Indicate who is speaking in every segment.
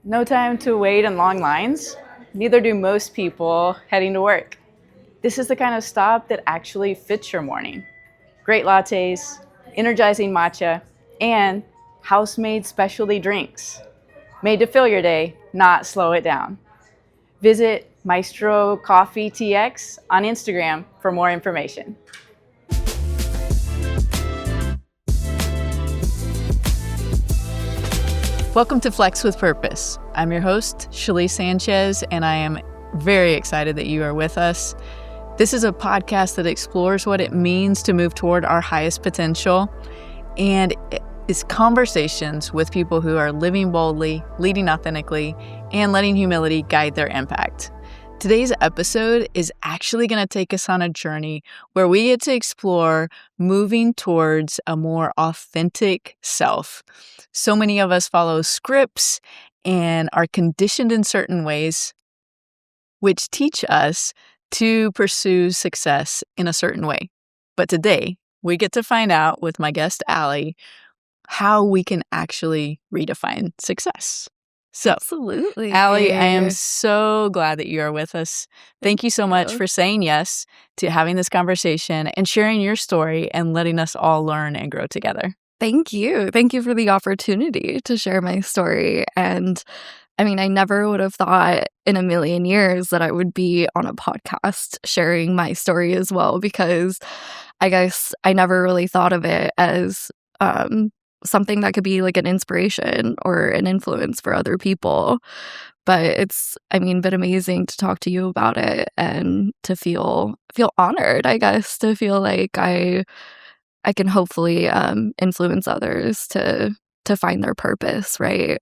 Speaker 1: No time to wait in long lines? Neither do most people heading to work. This is the kind of stop that actually fits your morning. Great lattes, energizing matcha, and house-made specialty drinks. Made to fill your day, not slow it down. Visit Maestro Coffee TX on Instagram for more information. Welcome to Flex with Purpose. I'm your host, Schalee Sánchez, and I am very excited that you are with us. This is a podcast that explores what it means to move toward our highest potential, and it's conversations with people who are living boldly, leading authentically, and letting humility guide their impact. Today's episode is actually going to take us on a journey where we get to explore moving towards a more authentic self. So many of us follow scripts and are conditioned in certain ways, which teach us to pursue success in a certain way. But today, we get to find out with my guest, Ally, how we can actually redefine success. So,
Speaker 2: Absolutely.
Speaker 1: Ally, I am so glad that you are with us. Thank you so much for saying yes to having this conversation and sharing your story and letting us all learn and grow together.
Speaker 2: Thank you. Thank you for the opportunity to share my story. And I mean, I never would have thought in a million years that I would be on a podcast sharing my story as well, because I guess I never really thought of it as something that could be like an inspiration or an influence for other people. But it's, I mean, been amazing to talk to you about it and to feel honored, I guess, to feel like I can hopefully influence others to find their purpose, right?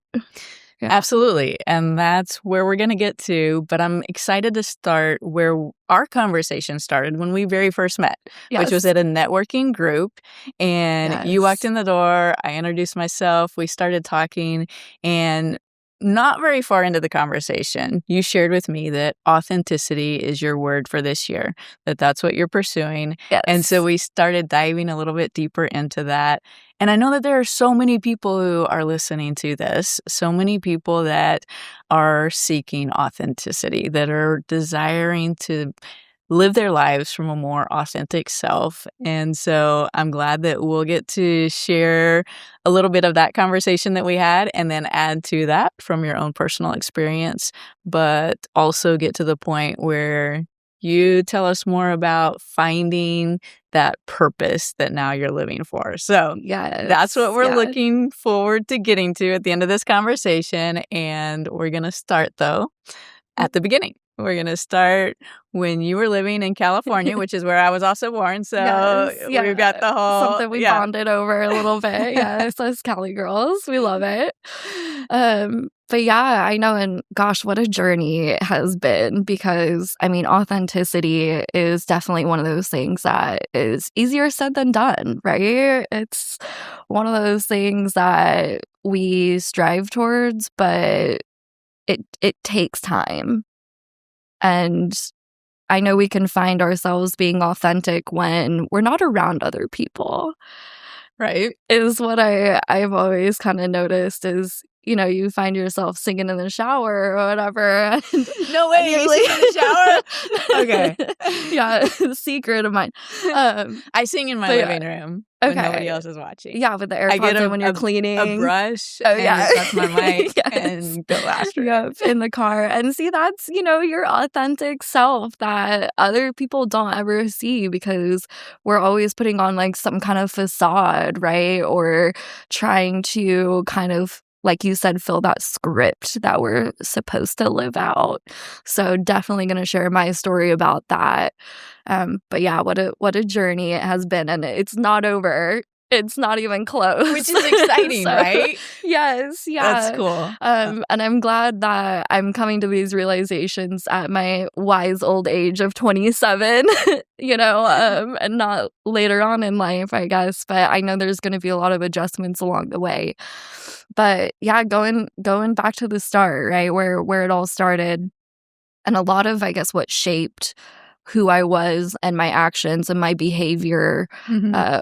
Speaker 1: Yeah. Absolutely. And that's where we're going to get to. But I'm excited to start where our conversation started when we very first met, which was at a networking group. And you walked in the door. I introduced myself. We started talking. And not very far into the conversation, you shared with me that authenticity is your word for this year, that's what you're pursuing.
Speaker 2: Yes.
Speaker 1: And so we started diving a little bit deeper into that. And I know that there are so many people who are listening to this, so many people that are seeking authenticity, that are desiring to live their lives from a more authentic self. And so I'm glad that we'll get to share a little bit of that conversation that we had and then add to that from your own personal experience, but also get to the point where you tell us more about finding that purpose that now you're living for. So that's what we're looking forward to getting to at the end of this conversation. And we're going to start, though, at the beginning. We're going to start when you were living in California, which is where I was also born. So we've got the whole...
Speaker 2: Something we bonded over a little bit. Yes, us Cali girls. We love it. But yeah, I know. And gosh, what a journey it has been, because I mean, authenticity is definitely one of those things that is easier said than done, right? It's one of those things that we strive towards, but it takes time. And I know we can find ourselves being authentic when we're not around other people.
Speaker 1: Right.
Speaker 2: Is what I've always kind of noticed is, you know, you find yourself singing in the shower or whatever.
Speaker 1: No way, you sing in the shower? Okay.
Speaker 2: Yeah, secret of mine.
Speaker 1: I sing in my living room when nobody else is watching.
Speaker 2: Yeah, with the AirPods in when you're cleaning.
Speaker 1: A brush.
Speaker 2: Oh, yeah.
Speaker 1: And that's my mic and go after
Speaker 2: it. In the car. And see, that's, you know, your authentic self that other people don't ever see, because we're always putting on like some kind of facade, right? Or trying to kind of, like you said, fill that script that we're supposed to live out. So definitely going to share my story about that. But yeah, what a journey it has been, and it's not over. It's not even close.
Speaker 1: Which is exciting, right?
Speaker 2: Yes, yeah.
Speaker 1: That's cool.
Speaker 2: And I'm glad that I'm coming to these realizations at my wise old age of 27, you know, and not later on in life, I guess. But I know there's going to be a lot of adjustments along the way. But yeah, going back to the start, right, where it all started, and a lot of, I guess, what shaped who I was and my actions and my behavior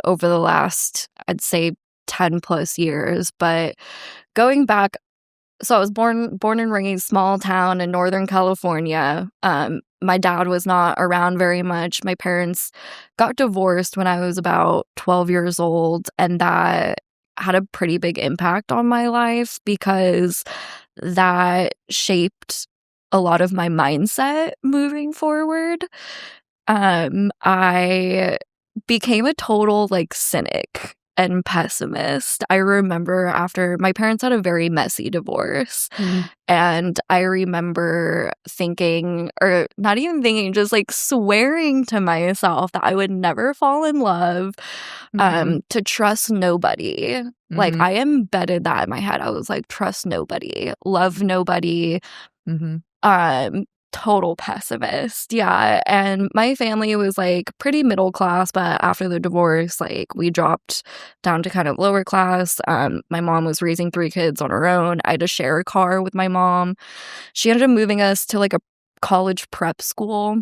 Speaker 2: over the last, I'd say, 10 plus years. But going back so I was born and raised small town in Northern California. My dad was not around very much. My parents got divorced when I was about 12 years old, and that had a pretty big impact on my life because that shaped a lot of my mindset moving forward. I became a total like cynic and pessimist. I remember after my parents had a very messy divorce, and I remember thinking, or not even thinking, just like swearing to myself that I would never fall in love, to trust nobody. Like I embedded that in my head. I was like, trust nobody, love nobody. Total pessimist. Yeah. And my family was like pretty middle class, but after the divorce, like we dropped down to kind of lower class. My mom was raising 3 kids on her own. I had to share a car with my mom. She ended up moving us to like a college prep school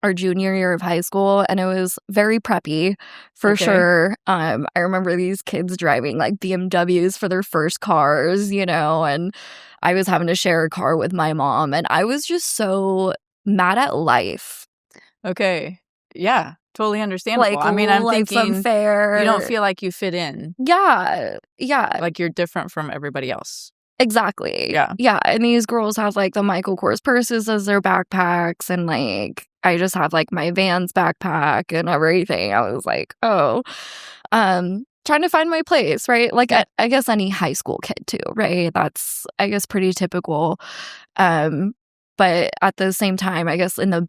Speaker 2: our junior year of high school, and it was very preppy for sure. I remember these kids driving like BMWs for their first cars, and I was having to share a car with my mom, and I was just so mad at life.
Speaker 1: Okay. Yeah, totally understandable.
Speaker 2: Like,
Speaker 1: I mean, I'm thinking
Speaker 2: unfair.
Speaker 1: You don't feel like you fit in.
Speaker 2: Yeah.
Speaker 1: Like you're different from everybody else.
Speaker 2: Exactly.
Speaker 1: Yeah.
Speaker 2: And these girls have like the Michael Kors purses as their backpacks, and like I just have like my Vans backpack and everything. I was like, trying to find my place, right? Like I guess any high school kid too, right? That's I guess pretty typical. But at the same time, I guess in the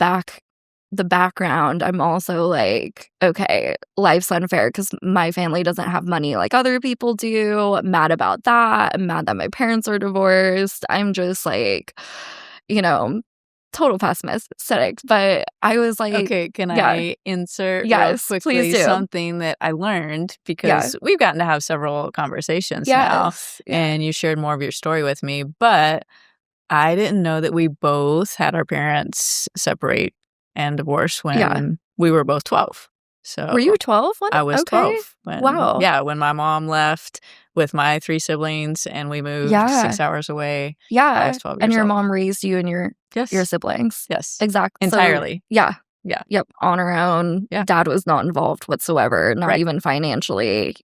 Speaker 2: background, I'm also like, okay, life's unfair because my family doesn't have money like other people do. I'm mad about that. I'm mad that my parents are divorced. I'm just like, total pessimist, cynic. But I was like,
Speaker 1: okay, can I insert real quickly something that I learned because we've gotten to have several conversations now, and you shared more of your story with me, but I didn't know that we both had our parents separate and divorce when we were both 12. So
Speaker 2: were you 12?
Speaker 1: I was 12.
Speaker 2: Wow.
Speaker 1: Yeah, when my mom left with my 3 siblings and we moved 6 hours away. I was 12 years
Speaker 2: and your
Speaker 1: old.
Speaker 2: mom raised you and your siblings.
Speaker 1: Yes.
Speaker 2: Exactly.
Speaker 1: Entirely.
Speaker 2: So, Yep. On her own.
Speaker 1: Yeah.
Speaker 2: Dad was not involved whatsoever, not even financially.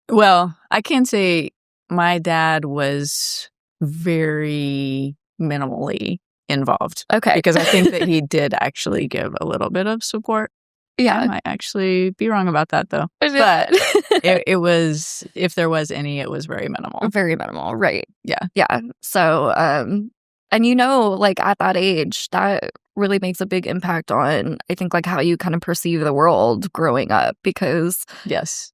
Speaker 1: Well, I can say my dad was very minimally involved.
Speaker 2: Okay.
Speaker 1: Because I think that he did actually give a little bit of support. I might actually be wrong about that though. But it was, if there was any, it was very minimal.
Speaker 2: Very minimal, right.
Speaker 1: Yeah.
Speaker 2: So, and like at that age, that really makes a big impact on, I think, like how you kind of perceive the world growing up because that's,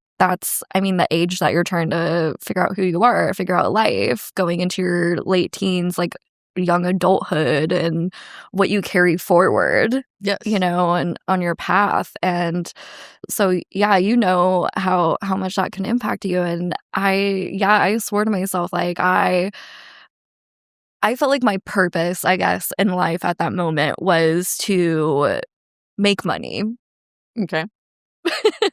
Speaker 2: the age that you're trying to figure out who you are, figure out life, going into your late teens, like young adulthood and what you carry forward, and on your path. And so, how much that can impact you. And I swore to myself, like I felt like my purpose, I guess, in life at that moment was to make money.
Speaker 1: Okay.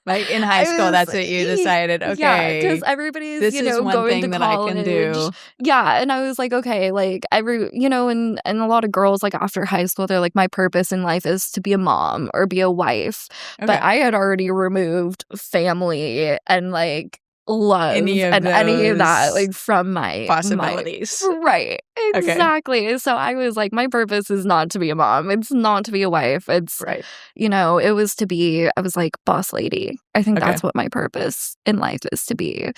Speaker 1: Like in high school, that's what you decided. Okay,
Speaker 2: yeah, because everybody's
Speaker 1: this is one
Speaker 2: going
Speaker 1: thing
Speaker 2: to
Speaker 1: that
Speaker 2: college.
Speaker 1: I can do.
Speaker 2: Yeah, and I was like, okay, like and a lot of girls like after high school, they're like, my purpose in life is to be a mom or be a wife. But I had already removed family and like love any of that like from my
Speaker 1: possibilities.
Speaker 2: Right. Exactly. Okay. So I was like, my purpose is not to be a mom. It's not to be a wife. It's it was to be, I was like, boss lady. I think that's what my purpose in life is to be.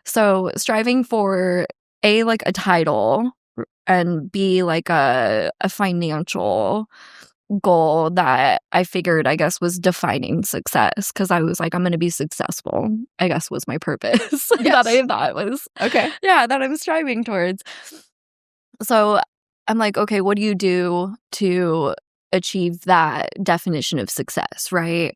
Speaker 2: So striving for A, like a title, and B, like a financial goal that I figured, I guess, was defining success, because I was like, I'm going to be successful, I guess, was my purpose that I thought was that I'm striving towards. So I'm like, okay, what do you do to achieve that definition of success, right?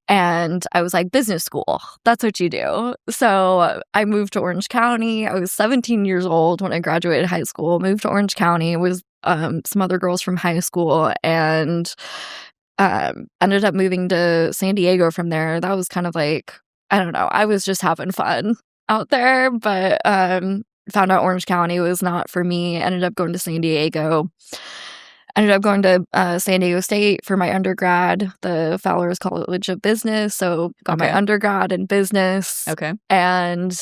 Speaker 2: And I was like, business school, that's what you do. So I moved to Orange County. I was 17 years old when I graduated high school, moved to Orange County, was some other girls from high school, and ended up moving to San Diego from there. That was kind of like, I don't know, I was just having fun out there, but found out Orange County was not for me. Ended up going to San Diego. Ended up going to San Diego State for my undergrad, the Fowler's College of Business. So got my undergrad in business.
Speaker 1: Okay.
Speaker 2: And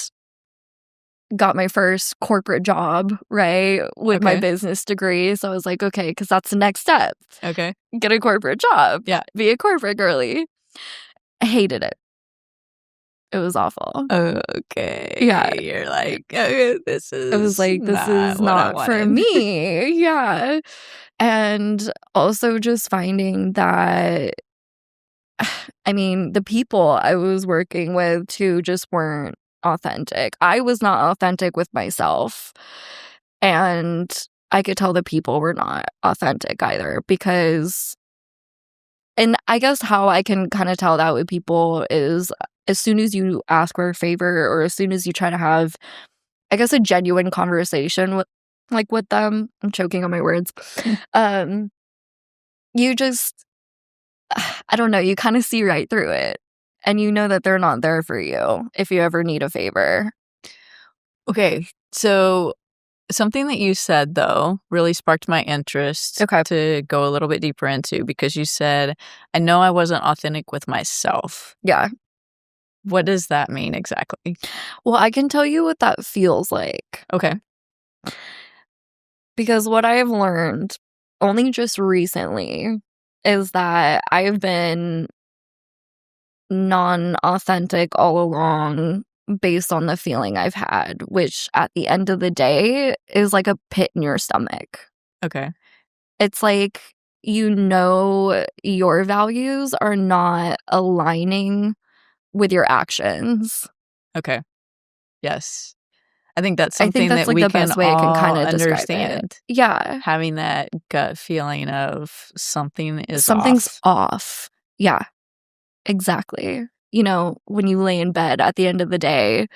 Speaker 2: got my first corporate job, right, with my business degree. So I was like, okay, because that's the next step.
Speaker 1: Okay.
Speaker 2: Get a corporate job.
Speaker 1: Yeah.
Speaker 2: Be a corporate girly. I hated it. It was awful.
Speaker 1: Okay.
Speaker 2: Yeah.
Speaker 1: You're like, oh, this is.
Speaker 2: It was like, this is not for me. Yeah. And also just finding that, I mean, the people I was working with too just weren't authentic. I was not authentic with myself. And I could tell the people were not authentic either because, and I guess how I can kind of tell that with people is as soon as you ask for a favor or as soon as you try to have, I guess, a genuine conversation with them. I'm choking on my words. You just, I don't know, you kind of see right through it. And you know that they're not there for you if you ever need a favor.
Speaker 1: Okay. So something that you said, though, really sparked my interest to go a little bit deeper into because you said, I know I wasn't authentic with myself.
Speaker 2: Yeah.
Speaker 1: What does that mean exactly?
Speaker 2: Well, I can tell you what that feels like.
Speaker 1: Okay.
Speaker 2: Because what I have learned only just recently is that I have been non-authentic all along based on the feeling I've had, which at the end of the day is like a pit in your stomach.
Speaker 1: Okay.
Speaker 2: It's like, you know, your values are not aligning with your actions.
Speaker 1: Okay. Yes. I think that's something
Speaker 2: that's
Speaker 1: that we
Speaker 2: the
Speaker 1: can
Speaker 2: best way I can kind of
Speaker 1: understand.
Speaker 2: Yeah.
Speaker 1: Having that gut feeling of something's
Speaker 2: off. Yeah. Exactly. You know, when you lay in bed at the end of the day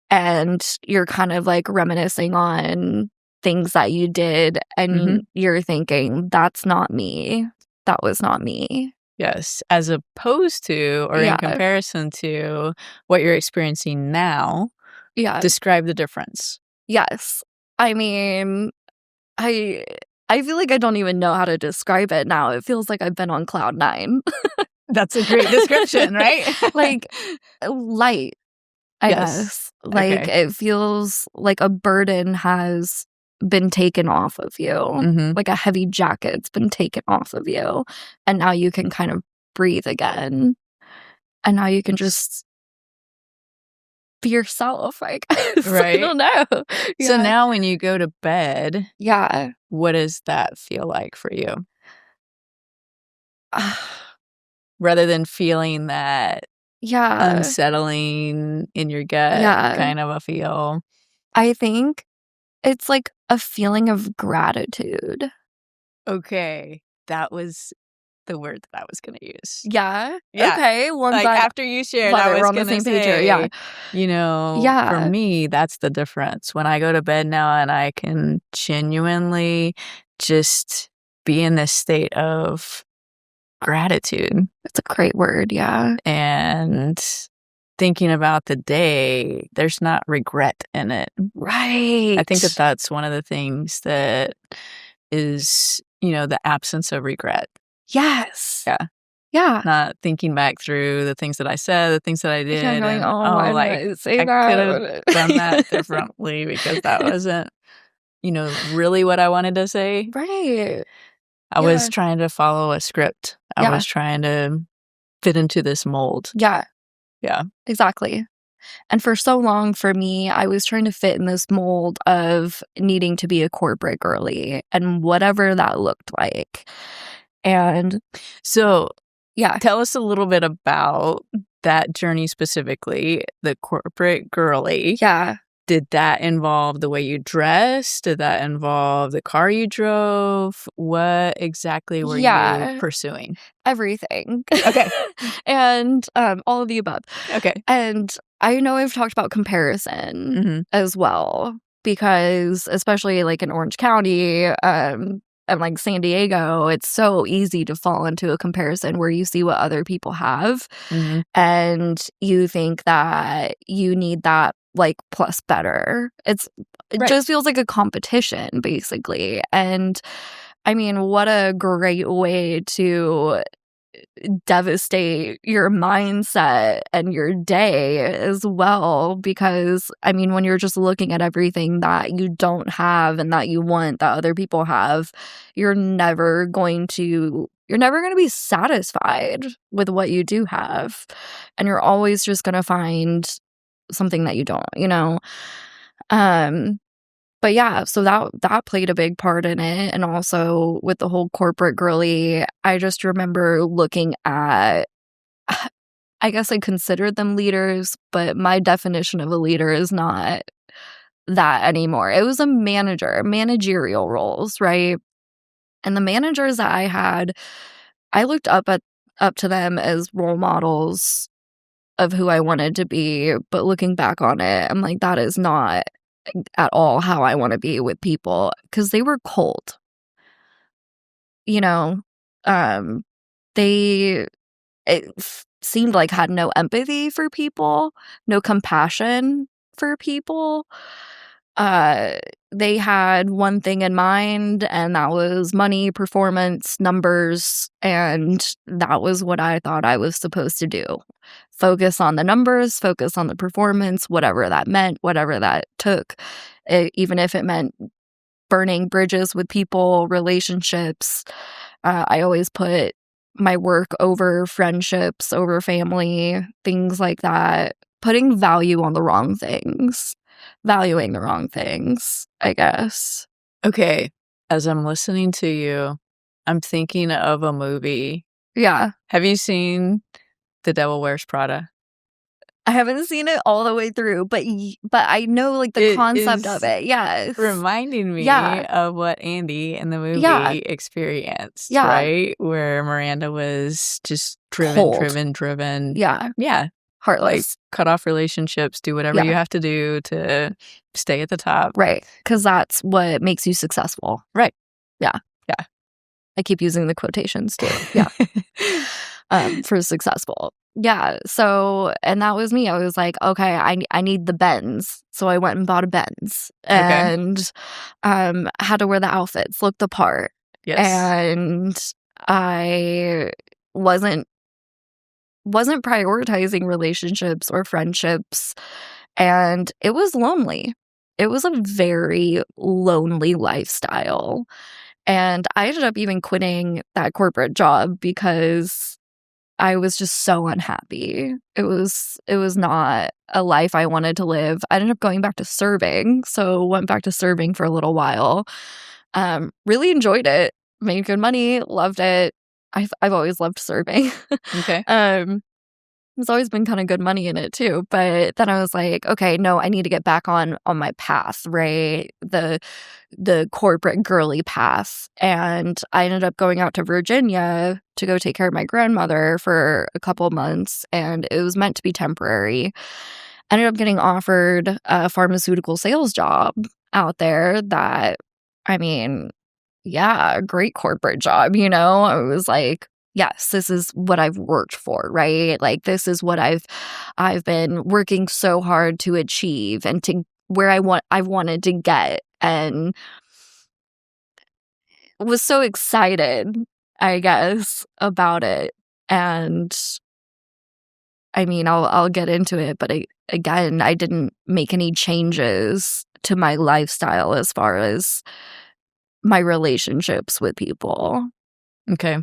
Speaker 2: and you're kind of like reminiscing on things that you did and you're thinking, that's not me. That was not me.
Speaker 1: Yes. As opposed to, or in comparison to what you're experiencing now.
Speaker 2: Yeah.
Speaker 1: Describe the difference.
Speaker 2: Yes. I mean, I feel like I don't even know how to describe it now. It feels like I've been on cloud 9.
Speaker 1: That's a great description, right?
Speaker 2: Like light, I guess. Like it feels like a burden has been taken off of you. Like a heavy jacket's been taken off of you. And now you can kind of breathe again. And now you can just be yourself, I guess.
Speaker 1: Right.
Speaker 2: I don't know. Yeah.
Speaker 1: So now when you go to bed,
Speaker 2: yeah,
Speaker 1: what does that feel like for you? Rather than feeling that unsettling in your gut kind of a feel.
Speaker 2: I think it's like a feeling of gratitude.
Speaker 1: Okay. That was the word that I was going to use.
Speaker 2: Yeah? Okay. Well,
Speaker 1: like after you shared, I was going to say,
Speaker 2: yeah.
Speaker 1: You know, for me, that's the difference. When I go to bed now and I can genuinely just be in this state of gratitude.
Speaker 2: That's a great word, yeah.
Speaker 1: And thinking about the day, there's not regret in it.
Speaker 2: Right.
Speaker 1: I think that that's one of the things that is, you know, the absence of regret.
Speaker 2: Yes.
Speaker 1: Yeah.
Speaker 2: Yeah.
Speaker 1: Not thinking back through the things that I said, the things that I did.
Speaker 2: Yeah, going,
Speaker 1: like,
Speaker 2: I say
Speaker 1: I
Speaker 2: that?
Speaker 1: could have done that differently because that wasn't, you know, really what I wanted to say.
Speaker 2: Right.
Speaker 1: I was trying to follow a script. I was trying to fit into this mold.
Speaker 2: Yeah.
Speaker 1: Yeah.
Speaker 2: Exactly. And for so long, for me, I was trying to fit in this mold of needing to be a corporate girly and whatever that looked like. And
Speaker 1: so, tell us a little bit about that journey specifically, the corporate girly.
Speaker 2: Yeah.
Speaker 1: Did that involve the way you dressed? Did that involve the car you drove? What exactly were you pursuing?
Speaker 2: Everything.
Speaker 1: Okay.
Speaker 2: And all of the above.
Speaker 1: Okay.
Speaker 2: And I know I've talked about comparison as well, because especially like in Orange County and like San Diego, it's so easy to fall into a comparison where you see what other people have and you think that you need that like plus better. It
Speaker 1: Right.
Speaker 2: just feels like a competition, basically. And I mean, what a great way to devastate your mindset and your day as well, because I mean, when you're just looking at everything that you don't have and that you want that other people have, you're never going to be satisfied with what you do have, and you're always just going to find something that you don't, but yeah, so that played a big part in it. And also with the whole corporate girly, I just remember looking at, I guess I considered them leaders, but my definition of a leader is not that anymore. It was a managerial roles, right? And the managers that I had, I looked up to them as role models of who I wanted to be. But looking back on it, I'm like, that is not at all how I want to be with people, because they were cold. They seemed like had no empathy for people, no compassion for people. They had one thing in mind, and that was money, performance, numbers, and that was what I thought I was supposed to do. Focus on the numbers, focus on the performance, whatever that meant, whatever that took, even if it meant burning bridges with people, relationships. I always put my work over friendships, over family, things like that, putting value on the wrong things. Valuing the wrong things, I guess.
Speaker 1: Okay, as I'm listening to you, I'm thinking of a movie.
Speaker 2: Yeah.
Speaker 1: Have you seen The Devil Wears Prada?
Speaker 2: I haven't seen it all the way through, but I know like the concept of it. Yeah.
Speaker 1: Reminding me of what Andy in the movie experienced, right? Where Miranda was just driven.
Speaker 2: Yeah.
Speaker 1: Yeah.
Speaker 2: Heartless.
Speaker 1: Like, cut off relationships, do whatever you have to do to stay at the top.
Speaker 2: Right. Because that's what makes you successful.
Speaker 1: Right.
Speaker 2: Yeah.
Speaker 1: Yeah.
Speaker 2: I keep using the quotations too. Yeah. For successful. Yeah. So, and that was me. I was like, okay, I need the Benz. So I went and bought a Benz and had to wear the outfits, look the part.
Speaker 1: Yes.
Speaker 2: And I wasn't prioritizing relationships or friendships, and it was lonely. It was a very lonely lifestyle. And I ended up even quitting that corporate job because I was just so unhappy. It was not a life I wanted to live. I ended up going back to serving. So went back to serving for a little while. Really enjoyed it. Made good money. Loved it. I've always loved serving.
Speaker 1: Okay.
Speaker 2: There's always been kind of good money in it too. But then I was like, okay, no, I need to get back on my path, right? The corporate girly path. And I ended up going out to Virginia to go take care of my grandmother for a couple months, and it was meant to be temporary. I ended up getting offered a pharmaceutical sales job out there that, I mean, yeah, a great corporate job, I was like, yes, this is what I've worked for, right? Like, this is what I've been working so hard to achieve and to where I've wanted to get, and was so excited, I guess, about it. And I mean, I'll get into it, but again, I didn't make any changes to my lifestyle as far as my relationships with people.
Speaker 1: Okay.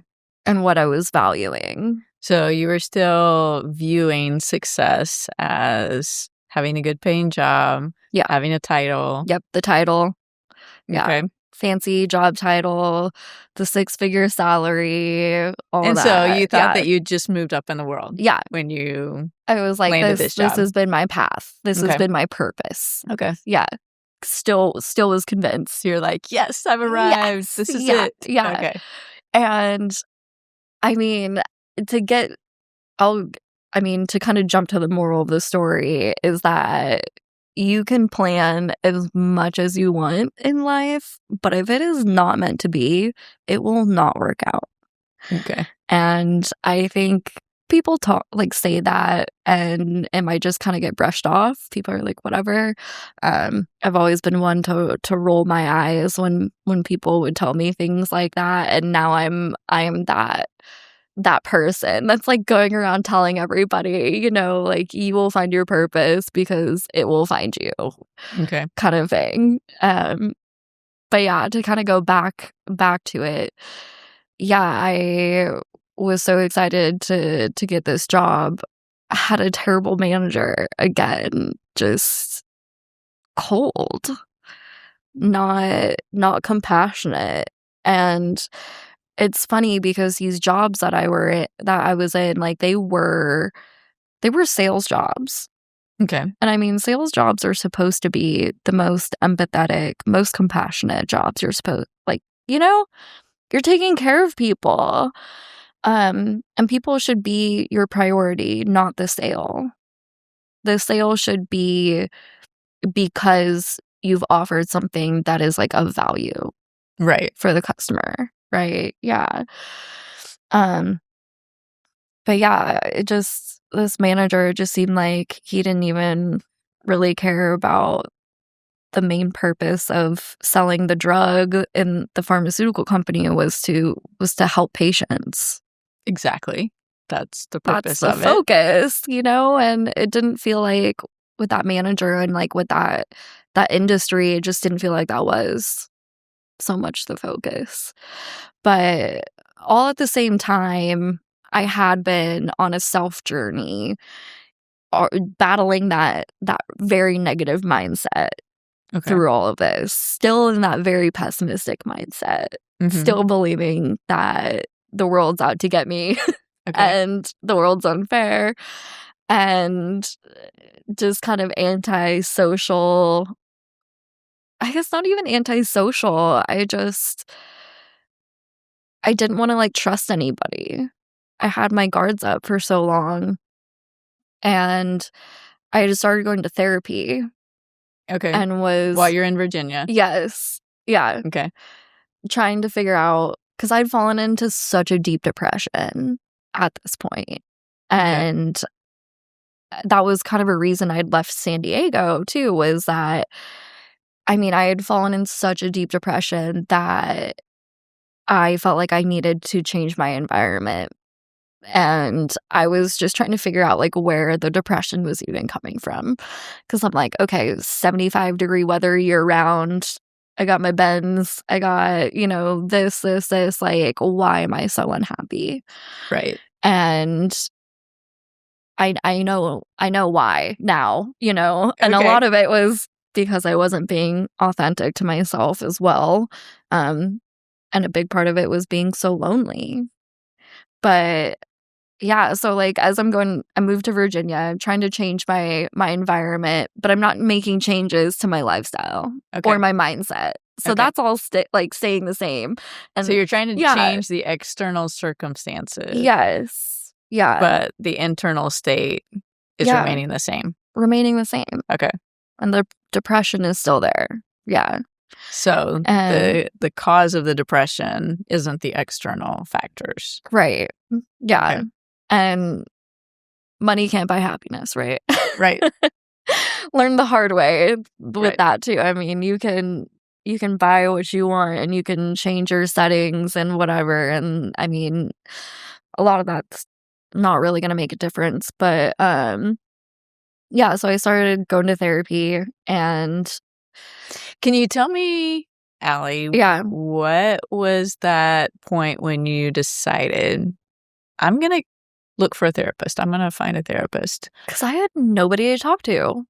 Speaker 2: And what I was valuing.
Speaker 1: So you were still viewing success as having a good paying job, having a title.
Speaker 2: Yep, the title. Yeah.
Speaker 1: Okay.
Speaker 2: Fancy job title, the 6-figure salary, all
Speaker 1: and
Speaker 2: that.
Speaker 1: So you thought that you just moved up in the world.
Speaker 2: Yeah.
Speaker 1: When you
Speaker 2: I was like,
Speaker 1: this
Speaker 2: has been my path. This has been my purpose.
Speaker 1: Okay.
Speaker 2: Yeah. Still was convinced.
Speaker 1: You're like, yes, I've arrived.
Speaker 2: Yes.
Speaker 1: This is
Speaker 2: Yeah.
Speaker 1: it.
Speaker 2: Yeah.
Speaker 1: Okay.
Speaker 2: And I mean, to kind of jump to the moral of the story is that you can plan as much as you want in life, but if it is not meant to be, it will not work out.
Speaker 1: Okay.
Speaker 2: And I think people say that, and it might just kind of get brushed off. People are like, whatever. I've always been one to roll my eyes when people would tell me things like that, and now I am that person that's like going around telling everybody, like, you will find your purpose because it will find you,
Speaker 1: Okay.
Speaker 2: kind of thing. But yeah, to kind of go back to it, yeah, I was so excited to get this job. I had a terrible manager again, just cold, not compassionate. And it's funny because these jobs that I was in, like, they were sales jobs.
Speaker 1: Okay.
Speaker 2: And I mean, sales jobs are supposed to be the most empathetic, most compassionate jobs. You're supposed, like, you're taking care of people. And people should be your priority, not the sale. The sale should be because you've offered something that is like of value,
Speaker 1: right,
Speaker 2: for the customer, right? Yeah. But yeah, this manager just seemed like he didn't even really care about the main purpose of selling the drug in the pharmaceutical company was to help patients.
Speaker 1: exactly. That's the
Speaker 2: That's
Speaker 1: purpose
Speaker 2: the
Speaker 1: of it.
Speaker 2: focus, and it didn't feel like with that manager and like with that industry, it just didn't feel like that was so much the focus. But all at the same time, I had been on a self journey, battling that very negative mindset through all of this, still in that very pessimistic mindset, still believing that the world's out to get me and the world's unfair, and just kind of antisocial. I guess not even antisocial. I didn't want to like trust anybody. I had my guards up for so long, and I just started going to therapy.
Speaker 1: Okay.
Speaker 2: And was
Speaker 1: while you're in Virginia.
Speaker 2: Yes. Yeah.
Speaker 1: Okay.
Speaker 2: Trying to figure out, because I'd fallen into such a deep depression at this point. And that was kind of a reason I'd left San Diego too, was that, I mean, I had fallen in such a deep depression that I felt like I needed to change my environment. And I was just trying to figure out like where the depression was even coming from. Because I'm like, okay, 75-degree weather year round. I got my Benz. I got, this. Like, why am I so unhappy?
Speaker 1: Right.
Speaker 2: And I know why now, and a lot of it was because I wasn't being authentic to myself as well. And a big part of it was being so lonely. But yeah, so like as I moved to Virginia, I'm trying to change my environment, but I'm not making changes to my lifestyle or my mindset. So that's all staying the same. And
Speaker 1: so you're trying to change the external circumstances.
Speaker 2: Yes. Yeah.
Speaker 1: But the internal state is remaining the same.
Speaker 2: Remaining the same.
Speaker 1: Okay.
Speaker 2: And the depression is still there. Yeah.
Speaker 1: So the cause of the depression isn't the external factors.
Speaker 2: Right. Yeah. Okay. And money can't buy happiness, right?
Speaker 1: Right.
Speaker 2: Learn the hard way with that too. I mean, you can buy what you want and you can change your settings and whatever. And I mean, a lot of that's not really going to make a difference. But yeah, so I started going to therapy. And
Speaker 1: can you tell me, Ally, what was that point when you decided, I'm going to look for a therapist. I'm going to find a therapist?
Speaker 2: Because I had nobody to talk to.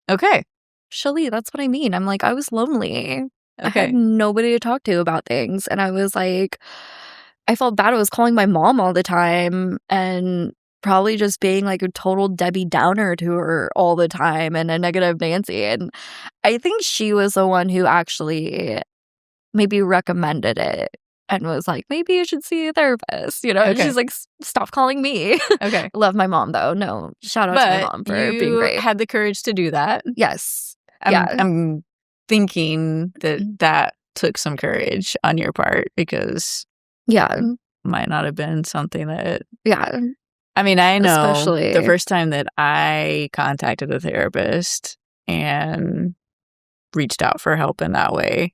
Speaker 1: Okay.
Speaker 2: Schalee, that's what I mean. I'm like, I was lonely. I had nobody to talk to about things. And I was like, I felt bad. I was calling my mom all the time and probably just being like a total Debbie Downer to her all the time and a negative Nancy. And I think she was the one who actually maybe recommended it and was like, maybe you should see a therapist, And she's like, stop calling me. Okay. Love my mom, though. No, shout out to my mom for being great.
Speaker 1: You had the courage to do that?
Speaker 2: Yes.
Speaker 1: I'm thinking that took some courage on your part because might not have been something that I mean, I know the
Speaker 2: Especially
Speaker 1: first time that I contacted a therapist and reached out for help in that way,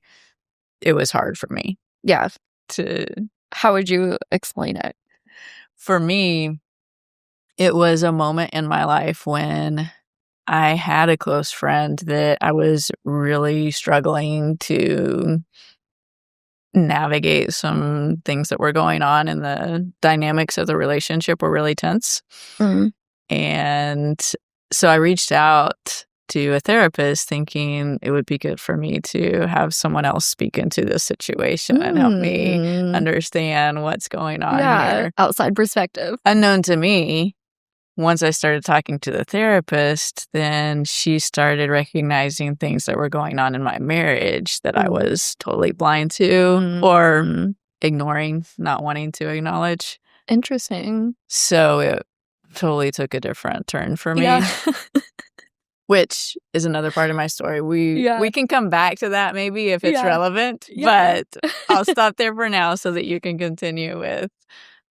Speaker 1: it was hard for me
Speaker 2: yeah.
Speaker 1: to
Speaker 2: How would you explain it?
Speaker 1: for me, it was a moment in my life when I had a close friend that I was really struggling to navigate some things that were going on, and the dynamics of the relationship were really tense.
Speaker 2: Mm.
Speaker 1: And so I reached out to a therapist thinking it would be good for me to have someone else speak into this situation and help me understand what's going on here.
Speaker 2: Outside perspective.
Speaker 1: Unknown to me, once I started talking to the therapist, then she started recognizing things that were going on in my marriage that I was totally blind to or ignoring, not wanting to acknowledge.
Speaker 2: Interesting.
Speaker 1: So it totally took a different turn for me,
Speaker 2: Yeah.
Speaker 1: which is another part of my story. We can come back to that maybe if it's relevant, but I'll stop there for now so that you can continue with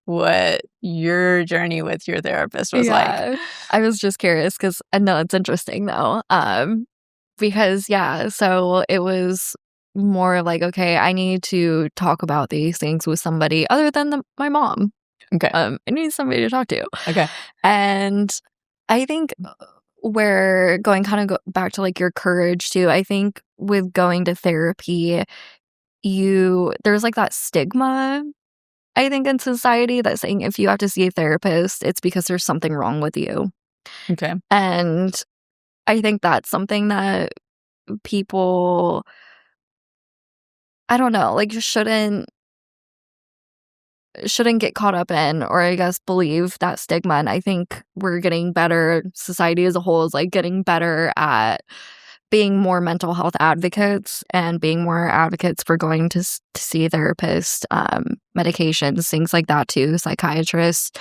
Speaker 1: what your journey with your therapist was like.
Speaker 2: I was just curious because I know it's interesting though. Because so it was more like, okay, I need to talk about these things with somebody other than my mom.
Speaker 1: Okay.
Speaker 2: I need somebody to talk to.
Speaker 1: Okay.
Speaker 2: And I think we're going kind of back to like your courage too. I think with going to therapy, there's like that stigma, I think, in society that's saying if you have to see a therapist, it's because there's something wrong with you.
Speaker 1: Okay.
Speaker 2: And I think that's something that people, I don't know, like shouldn't get caught up in, or I guess believe that stigma. And I think we're getting better, society as a whole is like getting better at being more mental health advocates and being more advocates for going to see a therapist, medications, things like that too, psychiatrists,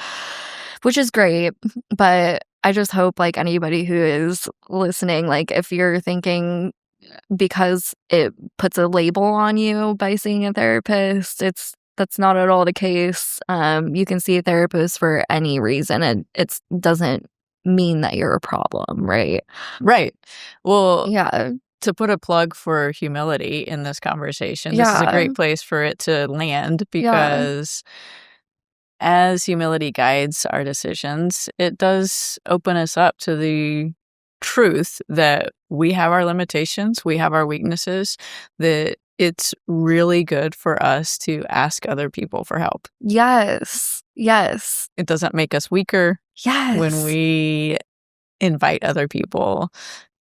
Speaker 2: which is great. But I just hope like anybody who is listening, like if you're thinking because it puts a label on you by seeing a therapist, that's not at all the case. You can see a therapist for any reason, and it doesn't mean that you're a problem, right?
Speaker 1: Right. Well,
Speaker 2: Yeah.
Speaker 1: to put a plug for humility in this conversation, this is a great place for it to land because as humility guides our decisions, it does open us up to the truth that we have our limitations, we have our weaknesses, that it's really good for us to ask other people for help.
Speaker 2: Yes.
Speaker 1: It doesn't make us weaker when we invite other people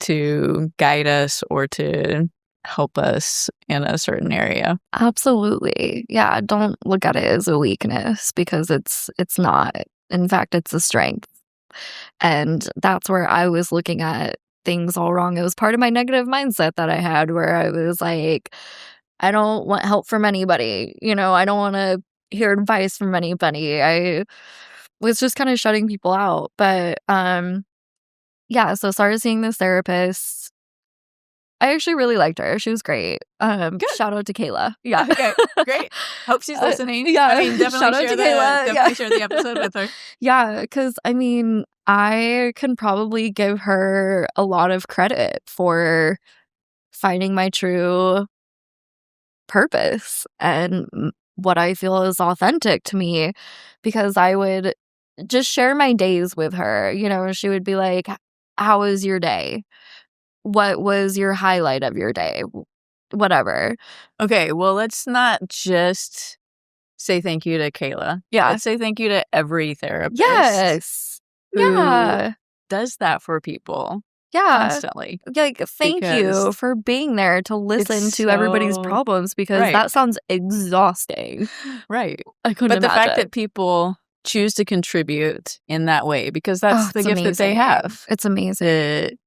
Speaker 1: to guide us or to help us in a certain area.
Speaker 2: Absolutely. Yeah, don't look at it as a weakness because it's not. In fact, it's a strength. And that's where I was looking at things all wrong. It was part of my negative mindset that I had where I was like, I don't want help from anybody. I don't want to hear advice from anybody. I was just kind of shutting people out. But so started seeing this therapist. I actually really liked her. She was great. Shout out to Kayla. Yeah.
Speaker 1: Okay, great. Hope she's listening.
Speaker 2: Yeah.
Speaker 1: I mean, definitely
Speaker 2: Shout out
Speaker 1: share
Speaker 2: to Kayla.
Speaker 1: definitely share the episode with her.
Speaker 2: Yeah, because I mean, I can probably give her a lot of credit for finding my true purpose and what I feel is authentic to me, because I would just share my days with her. She would be like, how was your day? What was your highlight of your day? Whatever.
Speaker 1: Okay, well, let's not just say thank you to Kayla.
Speaker 2: Yeah.
Speaker 1: Let's say thank you to every therapist.
Speaker 2: Yes.
Speaker 1: Who does that for people. Constantly.
Speaker 2: Like, thank you for being there to listen to everybody's problems, because that sounds exhausting.
Speaker 1: Right.
Speaker 2: I couldn't imagine.
Speaker 1: But the fact that people choose to contribute in that way, because that's the gift that they have.
Speaker 2: It's amazing.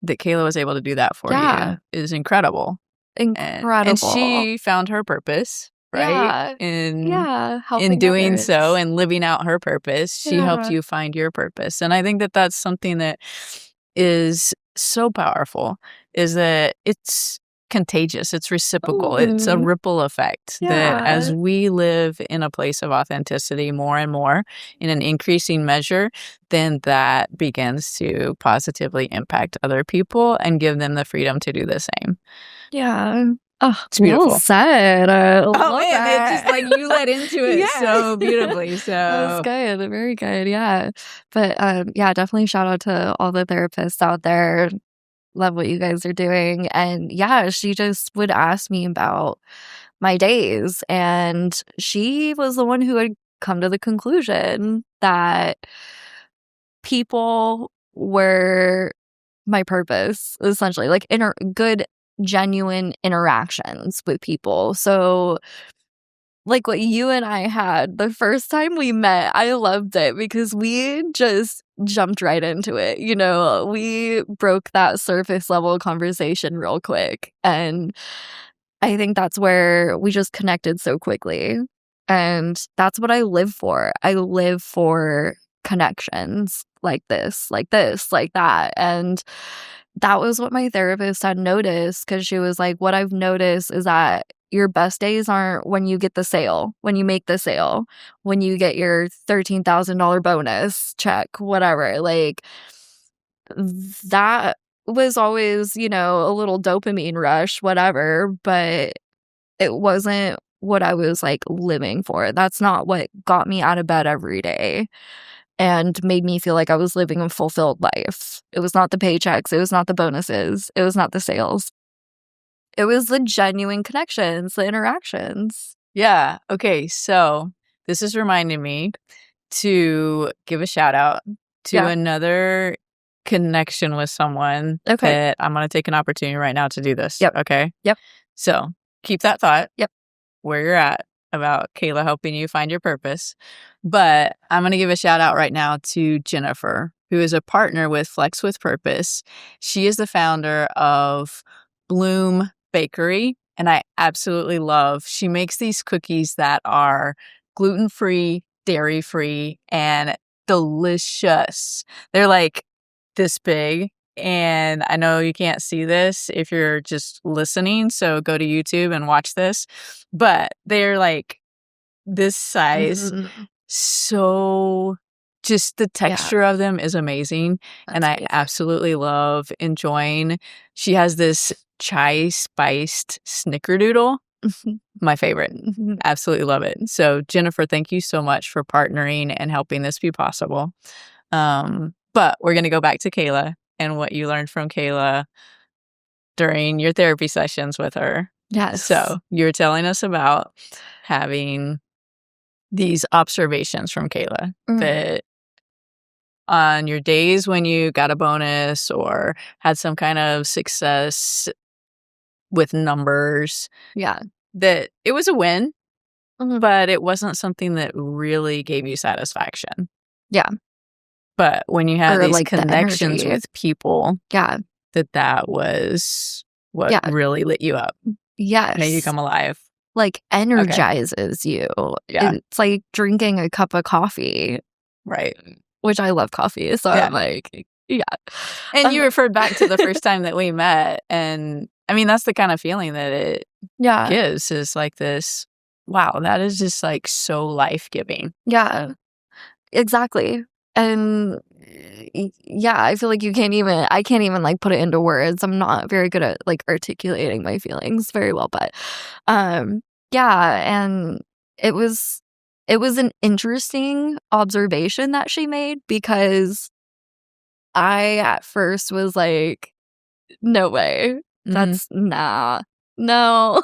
Speaker 1: That Kayla was able to do that for you is incredible.
Speaker 2: Incredible.
Speaker 1: And she found her purpose, right? In doing
Speaker 2: others.
Speaker 1: so and living out her purpose, she helped you find your purpose. And I think that that's something that is so powerful, is that it's contagious. It's reciprocal. It's a ripple effect that as we live in a place of authenticity more and more in an increasing measure, then that begins to positively impact other people and give them the freedom to do the same.
Speaker 2: Yeah. Oh,
Speaker 1: it's beautiful.
Speaker 2: Well said.
Speaker 1: Oh man, it's just like you led into it so beautifully. So
Speaker 2: that's good. Very good. Yeah. But yeah, definitely shout out to all the therapists out there. Love what you guys are doing. And yeah, she just would ask me about my days. And she was the one who had come to the conclusion that people were my purpose, essentially, like good, genuine interactions with people. So like what you and I had the first time we met, I loved it because we just jumped right into it. You know, we broke that surface level conversation real quick. And I think that's where we just connected so quickly. And that's what I live for. I live for connections like this, like that. And that was what my therapist had noticed, because she was like, what I've noticed is that your best days aren't when you get the sale, when you make the sale, when you get your $13,000 bonus check, whatever. Like, that was always, you know, a little dopamine rush, whatever, but it wasn't what I was like living for. That's not what got me out of bed every day and made me feel like I was living a fulfilled life. It was not the paychecks. It was not the bonuses. It was not the sales. It was the genuine connections, the interactions.
Speaker 1: Yeah. Okay. So this is reminding me to give a shout out to another connection with someone that I'm going to take an opportunity right now to do this.
Speaker 2: Yep.
Speaker 1: Okay.
Speaker 2: Yep.
Speaker 1: So keep that thought.
Speaker 2: Yep.
Speaker 1: Where you're at about Kayla helping you find your purpose. But I'm going to give a shout out right now to Jennifer, who is a partner with Flex with Purpose. She is the founder of Bloom Bakery, and I absolutely love. She makes these cookies that are gluten-free, dairy-free, and delicious. They're like this big, and I know you can't see this if you're just listening, so go to YouTube and watch this. But they're like this size. So just the texture of them is amazing. And I absolutely love enjoying. She has this chai spiced snickerdoodle. My favorite. Absolutely love it. So Jennifer, thank you so much for partnering and helping this be possible. But we're going to go back to Kayla and what you learned from Kayla during your therapy sessions with her.
Speaker 2: Yes.
Speaker 1: So you were telling us about having these observations from Kayla that on your days when you got a bonus or had some kind of success with numbers, that it was a win, but it wasn't something that really gave you satisfaction.
Speaker 2: Yeah.
Speaker 1: But when you had these
Speaker 2: like
Speaker 1: connections
Speaker 2: the
Speaker 1: with people, that was what really lit you up.
Speaker 2: Yes.
Speaker 1: Made you come alive.
Speaker 2: Like energizes you.
Speaker 1: Yeah.
Speaker 2: It's like drinking a cup of coffee.
Speaker 1: Right.
Speaker 2: Which I love coffee. So I'm like,
Speaker 1: And you referred back to the first time that we met. And I mean, that's the kind of feeling that it gives, is like this, wow, that is just like so life-giving.
Speaker 2: Yeah, exactly. And I feel like I can't even like put it into words. I'm not very good at like articulating my feelings very well, but and it was an interesting observation that she made, because I at first was like, no way. That's no.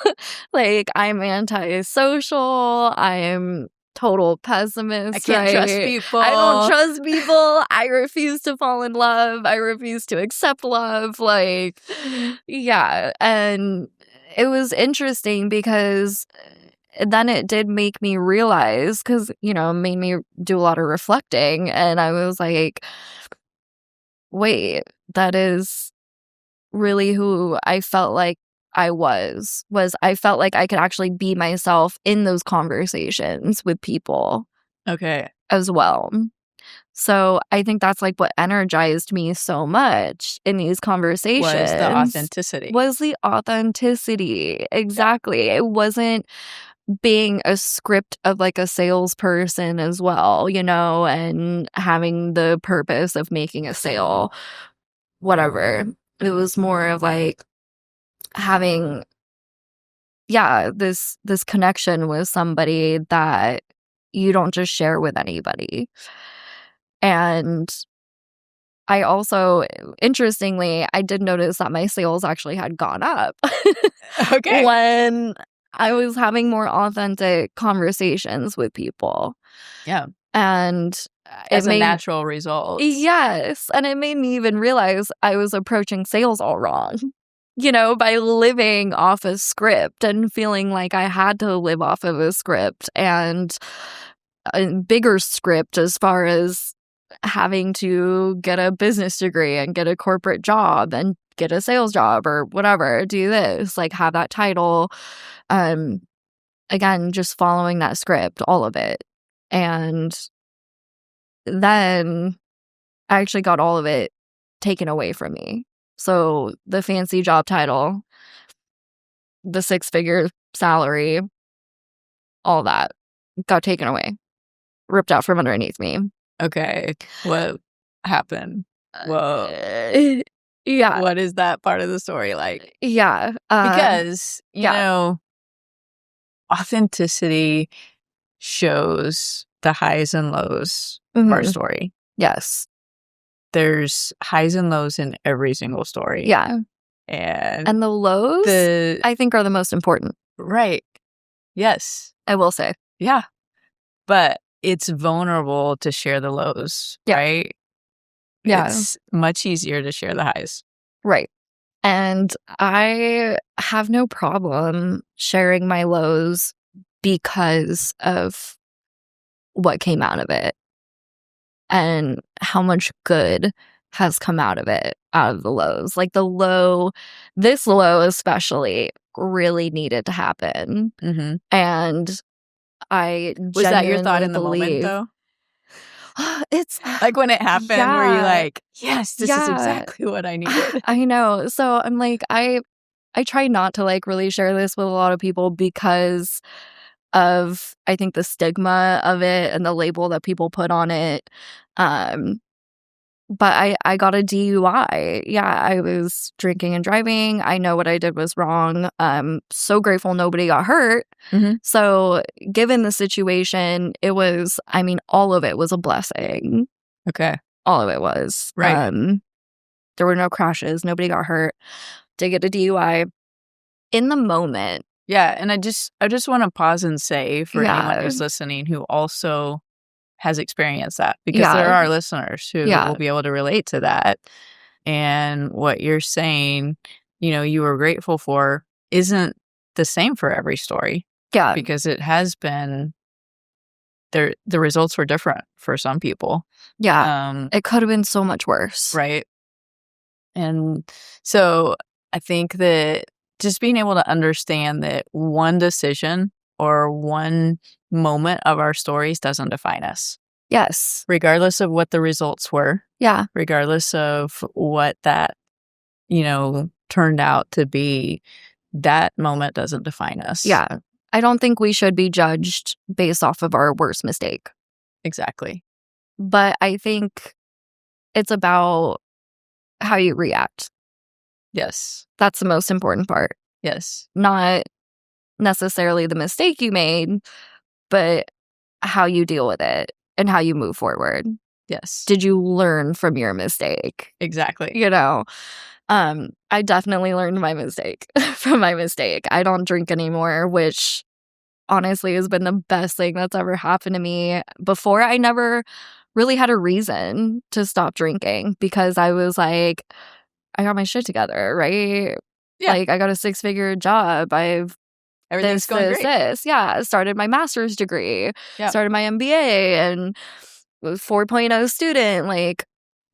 Speaker 2: Like, I'm antisocial. I am total pessimist.
Speaker 1: I can't trust people.
Speaker 2: I don't trust people. I refuse to fall in love. I refuse to accept love. Like, and it was interesting because then it did make me realize, because, you know, it made me do a lot of reflecting, and I was like, wait, that is really who I felt like I was I felt like I could actually be myself in those conversations with people.
Speaker 1: Okay.
Speaker 2: As well. So I think that's like what energized me so much in these conversations.
Speaker 1: Was the authenticity.
Speaker 2: Was the authenticity. Exactly. It wasn't being a script of like a salesperson as well, you know, and having the purpose of making a sale, whatever. It was more of like having, this connection with somebody that you don't just share with anybody. And I also, interestingly, I did notice that my sales actually had gone up
Speaker 1: Okay.
Speaker 2: when I was having more authentic conversations with people.
Speaker 1: Yeah.
Speaker 2: And
Speaker 1: as a natural result.
Speaker 2: Yes. And it made me even realize I was approaching sales all wrong, you know, by living off a script and feeling like I had to live off of a script and a bigger script as far as having to get a business degree and get a corporate job and get a sales job or whatever, do this, like have that title. Again, just following that script, all of it. And then I actually got all of it taken away from me. So the fancy job title, the 6-figure salary, all that got taken away, ripped out from underneath me.
Speaker 1: Okay. What happened? Whoa.
Speaker 2: Yeah.
Speaker 1: What is that part of the story like?
Speaker 2: Yeah.
Speaker 1: Because, you know, authenticity shows the highs and lows of our story.
Speaker 2: Yes.
Speaker 1: There's highs and lows in every single story.
Speaker 2: Yeah. And the lows, I think, are the most important.
Speaker 1: Right. Yes.
Speaker 2: I will say.
Speaker 1: Yeah. But it's vulnerable to share the lows, right?
Speaker 2: Yeah.
Speaker 1: It's much easier to share the highs.
Speaker 2: Right. And I have no problem sharing my lows because of what came out of it and how much good has come out of it, out of the lows. Like this low especially really needed to happen.
Speaker 1: Mm-hmm.
Speaker 2: And I
Speaker 1: was that your thought in the moment, though?
Speaker 2: It's
Speaker 1: like when it happened, were you like, yes, this is exactly what I needed?
Speaker 2: I know. So I'm like, I try not to like really share this with a lot of people because of, I think, the stigma of it and the label that people put on it. But I got a DUI. Yeah, I was drinking and driving. I know what I did was wrong. So grateful nobody got hurt.
Speaker 1: Mm-hmm.
Speaker 2: So given the situation, it was, I mean, all of it was a blessing.
Speaker 1: Okay.
Speaker 2: All of it was.
Speaker 1: Right.
Speaker 2: There were no crashes. Nobody got hurt. Did get a DUI. In the moment.
Speaker 1: Yeah, and I just want to pause and say for anyone who's listening who also has experienced that, because there are listeners who will be able to relate to that. And what you're saying, you know, you were grateful for isn't the same for every story.
Speaker 2: Yeah.
Speaker 1: Because it has been, the results were different for some people.
Speaker 2: Yeah. It could have been so much worse.
Speaker 1: Right. And so I think that just being able to understand that one decision or one moment of our stories doesn't define us.
Speaker 2: Yes.
Speaker 1: Regardless of what the results were.
Speaker 2: Yeah.
Speaker 1: Regardless of what that, you know, turned out to be, that moment doesn't define us.
Speaker 2: Yeah. I don't think we should be judged based off of our worst mistake.
Speaker 1: Exactly.
Speaker 2: But I think it's about how you react.
Speaker 1: Yes.
Speaker 2: That's the most important part.
Speaker 1: Yes.
Speaker 2: Not necessarily the mistake you made, but how you deal with it and how you move forward.
Speaker 1: Yes.
Speaker 2: Did you learn from your mistake?
Speaker 1: Exactly.
Speaker 2: You know, I definitely learned my mistake from my mistake. I don't drink anymore, which honestly has been the best thing that's ever happened to me. Before, I never really had a reason to stop drinking because I was like, I got my shit together, right?
Speaker 1: Yeah.
Speaker 2: Like, I got a 6-figure job.
Speaker 1: Everything's going great.
Speaker 2: Yeah, I started my master's degree.
Speaker 1: Yeah.
Speaker 2: Started my MBA and was 4.0 student. Like,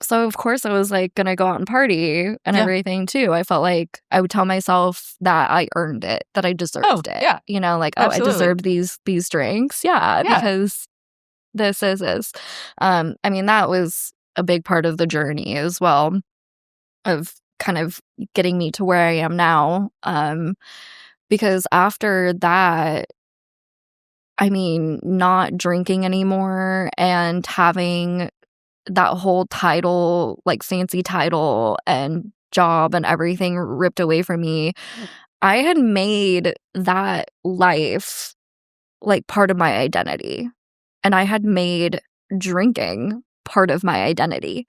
Speaker 2: so of course I was like gonna go out and party and everything too. I felt like I would tell myself that I earned it, that I deserved it.
Speaker 1: Yeah.
Speaker 2: You know, like,
Speaker 1: Absolutely.
Speaker 2: I deserved these drinks. Yeah, because this is. I mean, that was a big part of the journey as well, of kind of getting me to where I am now. Because after that, I mean, not drinking anymore and having that whole title, like fancy title and job and everything ripped away from me, I had made that life like part of my identity. And I had made drinking part of my identity.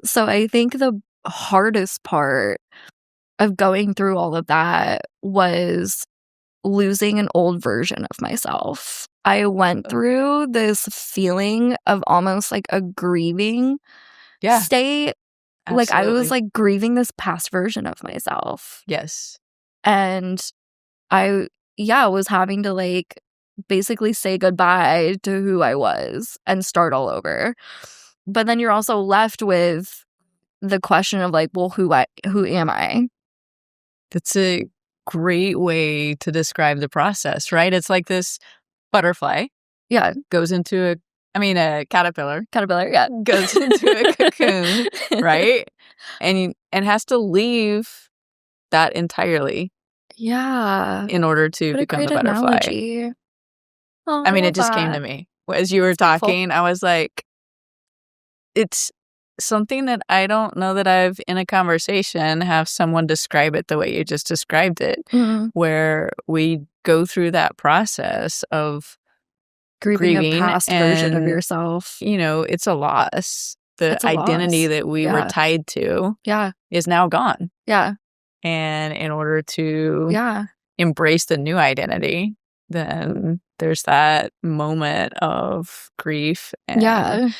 Speaker 2: So I think the hardest part of going through all of that was losing an old version of myself. I went through this feeling of almost like a grieving state. Like I was like grieving this past version of myself.
Speaker 1: Yes.
Speaker 2: And I was having to like basically say goodbye to who I was and start all over. But then you're also left with the question of like, well, who am I?
Speaker 1: That's a great way to describe the process, right? It's like this butterfly goes into a caterpillar.
Speaker 2: Caterpillar, yeah.
Speaker 1: Goes into a cocoon, right? And has to leave that entirely.
Speaker 2: Yeah.
Speaker 1: In order to become the butterfly.
Speaker 2: Analogy. Oh,
Speaker 1: I mean, it just came to me. As you were talking, I was like, it's something that I don't know that I've, in a conversation, have someone describe it the way you just described it, where we go through that process of grieving
Speaker 2: a past version of yourself.
Speaker 1: You know, it's a loss. The identity that we were tied to is now gone.
Speaker 2: Yeah.
Speaker 1: And in order to embrace the new identity, then there's that moment of grief and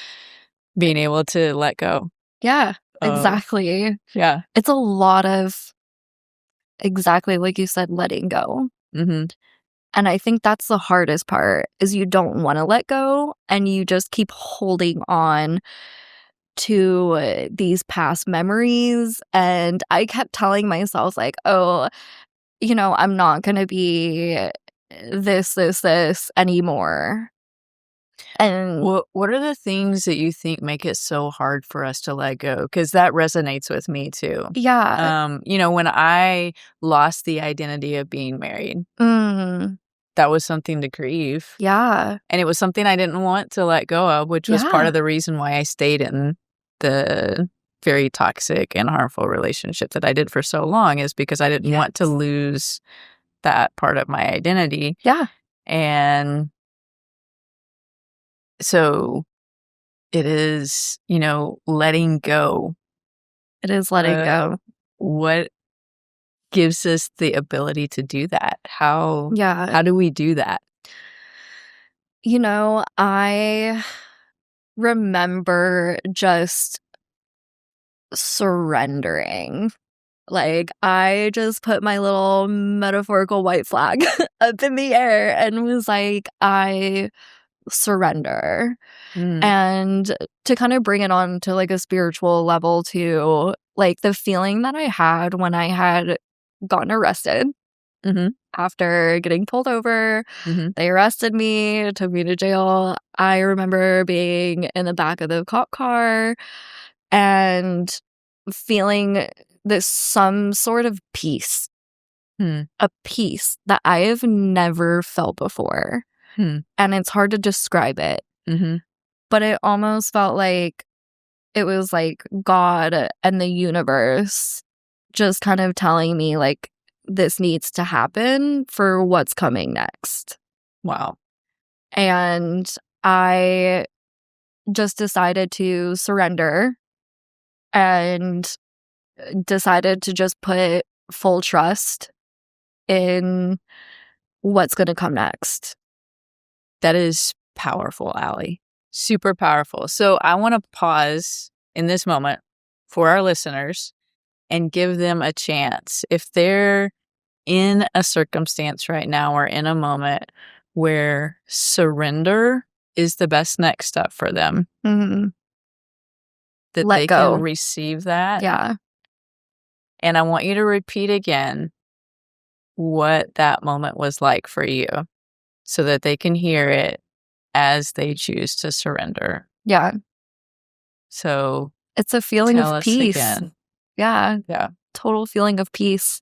Speaker 1: being able to let go.
Speaker 2: Yeah, exactly.
Speaker 1: Yeah.
Speaker 2: It's a lot of, exactly like you said, letting go.
Speaker 1: Mm-hmm.
Speaker 2: And I think that's the hardest part, is you don't want to let go and you just keep holding on to these past memories. And I kept telling myself like, oh, you know, I'm not going to be this anymore. And
Speaker 1: what are the things that you think make it so hard for us to let go? Because that resonates with me too.
Speaker 2: Yeah.
Speaker 1: You know, when I lost the identity of being married, that was something to grieve.
Speaker 2: Yeah.
Speaker 1: And it was something I didn't want to let go of, which was part of the reason why I stayed in the very toxic and harmful relationship that I did for so long, is because I didn't want to lose that part of my identity.
Speaker 2: Yeah.
Speaker 1: And so it is, you know, letting go.
Speaker 2: It is letting go.
Speaker 1: What gives us the ability to do that? How do we do that?
Speaker 2: You know, I remember just surrendering. Like, I just put my little metaphorical white flag up in the air and was like, I surrender. And to kind of bring it on to like a spiritual level too, like the feeling that I had when I had gotten arrested after getting pulled over. They arrested me, took me to jail. I remember being in the back of the cop car and feeling this some sort of peace. A peace that I have never felt before. And it's hard to describe it. But it almost felt like it was like God and the universe just kind of telling me like, this needs to happen for what's coming next.
Speaker 1: Wow.
Speaker 2: And I just decided to surrender and decided to just put full trust in what's going to come next.
Speaker 1: That is powerful, Ally. Super powerful. So I want to pause in this moment for our listeners and give them a chance. If they're in a circumstance right now or in a moment where surrender is the best next step for them, that
Speaker 2: Let
Speaker 1: they
Speaker 2: go.
Speaker 1: can receive that.
Speaker 2: Yeah.
Speaker 1: And I want you to repeat again what that moment was like for you so that they can hear it as they choose to surrender.
Speaker 2: Yeah.
Speaker 1: So
Speaker 2: it's a feeling
Speaker 1: tell
Speaker 2: of
Speaker 1: us
Speaker 2: peace.
Speaker 1: again.
Speaker 2: Yeah.
Speaker 1: Yeah.
Speaker 2: Total feeling of peace.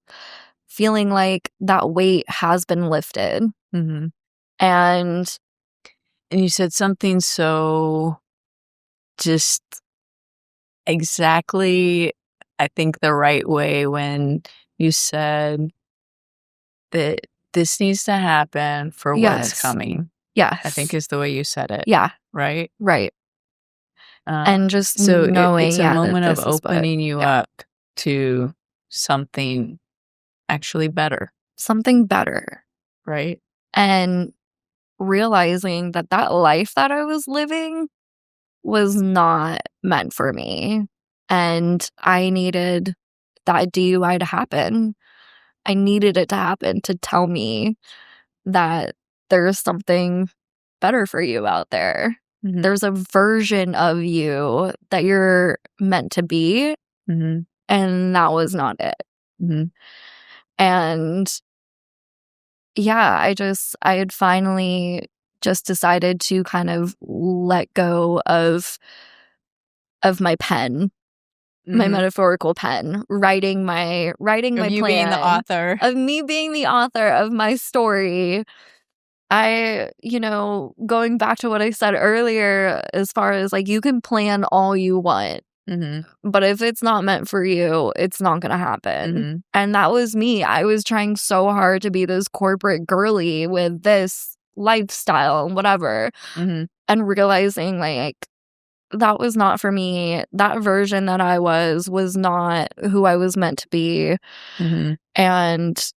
Speaker 2: Feeling like that weight has been lifted.
Speaker 1: Mm-hmm.
Speaker 2: And
Speaker 1: you said something so just exactly, I think, the right way when you said that this needs to happen for what's
Speaker 2: yes.
Speaker 1: coming.
Speaker 2: Yes.
Speaker 1: I think is the way you said it.
Speaker 2: Yeah.
Speaker 1: Right?
Speaker 2: Right. And just
Speaker 1: so
Speaker 2: knowing,
Speaker 1: it's a
Speaker 2: that
Speaker 1: moment of
Speaker 2: this is what-
Speaker 1: opening you up to something actually better,
Speaker 2: something better.
Speaker 1: right?
Speaker 2: And realizing that life that I was living was not meant for me. And I needed that DUI to happen. I needed it to happen to tell me that there's something better for you out there.
Speaker 1: Mm-hmm.
Speaker 2: There's a version of you that you're meant to be.
Speaker 1: Mm-hmm.
Speaker 2: And that was not it.
Speaker 1: Mm-hmm.
Speaker 2: And yeah, I had finally just decided to kind of let go of my pen, my metaphorical pen, writing my
Speaker 1: you
Speaker 2: plan,
Speaker 1: being the author,
Speaker 2: of me being the author of my story. I, going back to what I said earlier, as far as like, you can plan all you want, but if it's not meant for you, it's not going to happen. And that was me. I was trying so hard to be this corporate girly with this lifestyle and whatever, and realizing like, that was not for me. That version that I was not who I was meant to be. And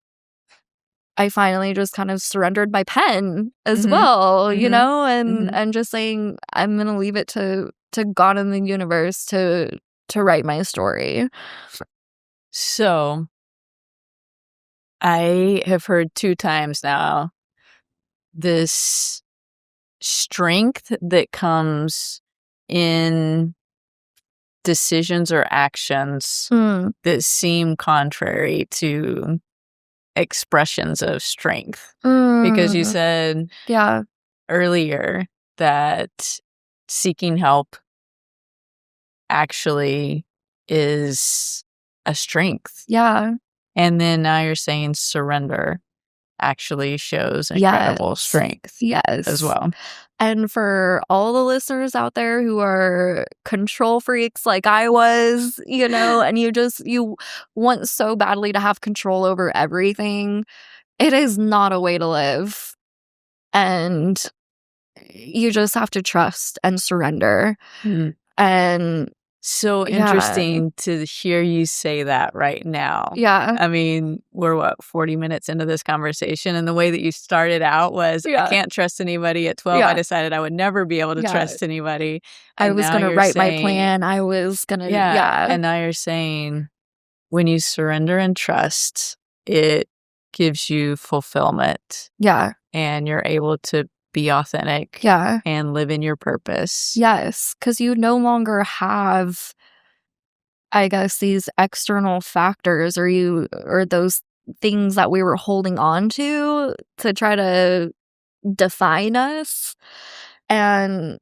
Speaker 2: I finally just kind of surrendered my pen as well, and just saying, I'm going to leave it to God and the universe to write my story.
Speaker 1: So I have heard 2 times now this strength that comes in decisions or actions that seem contrary to expressions of strength. Because you said earlier that seeking help actually is a strength.
Speaker 2: Yeah.
Speaker 1: And then now you're saying surrender actually shows incredible strength as well.
Speaker 2: And for all the listeners out there who are control freaks like I was, and you want so badly to have control over everything, it is not a way to live. And you just have to trust and surrender. And
Speaker 1: so interesting to hear you say that right now.
Speaker 2: Yeah.
Speaker 1: I mean, we're 40 minutes into this conversation, and the way that you started out was, I can't trust anybody. At 12, I decided I would never be able to trust anybody.
Speaker 2: I was going to write my plan. I was going to,
Speaker 1: And now you're saying, when you surrender and trust, it gives you fulfillment.
Speaker 2: Yeah.
Speaker 1: And you're able to be authentic.
Speaker 2: Yeah.
Speaker 1: And live in your purpose.
Speaker 2: Yes. Because you no longer have, I guess, these external factors or those things that we were holding on to try to define us. And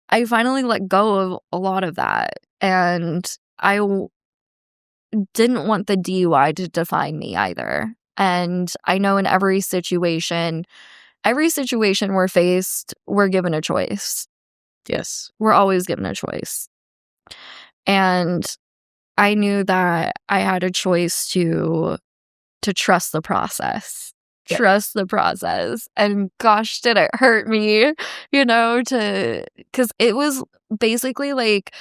Speaker 2: I finally let go of a lot of that. And I didn't want the DUI to define me either. And I know in every situation we're faced, we're given a choice.
Speaker 1: Yes.
Speaker 2: We're always given a choice. And I knew that I had a choice to trust the process. Yep. Trust the process. And gosh, did it hurt me, because it was basically like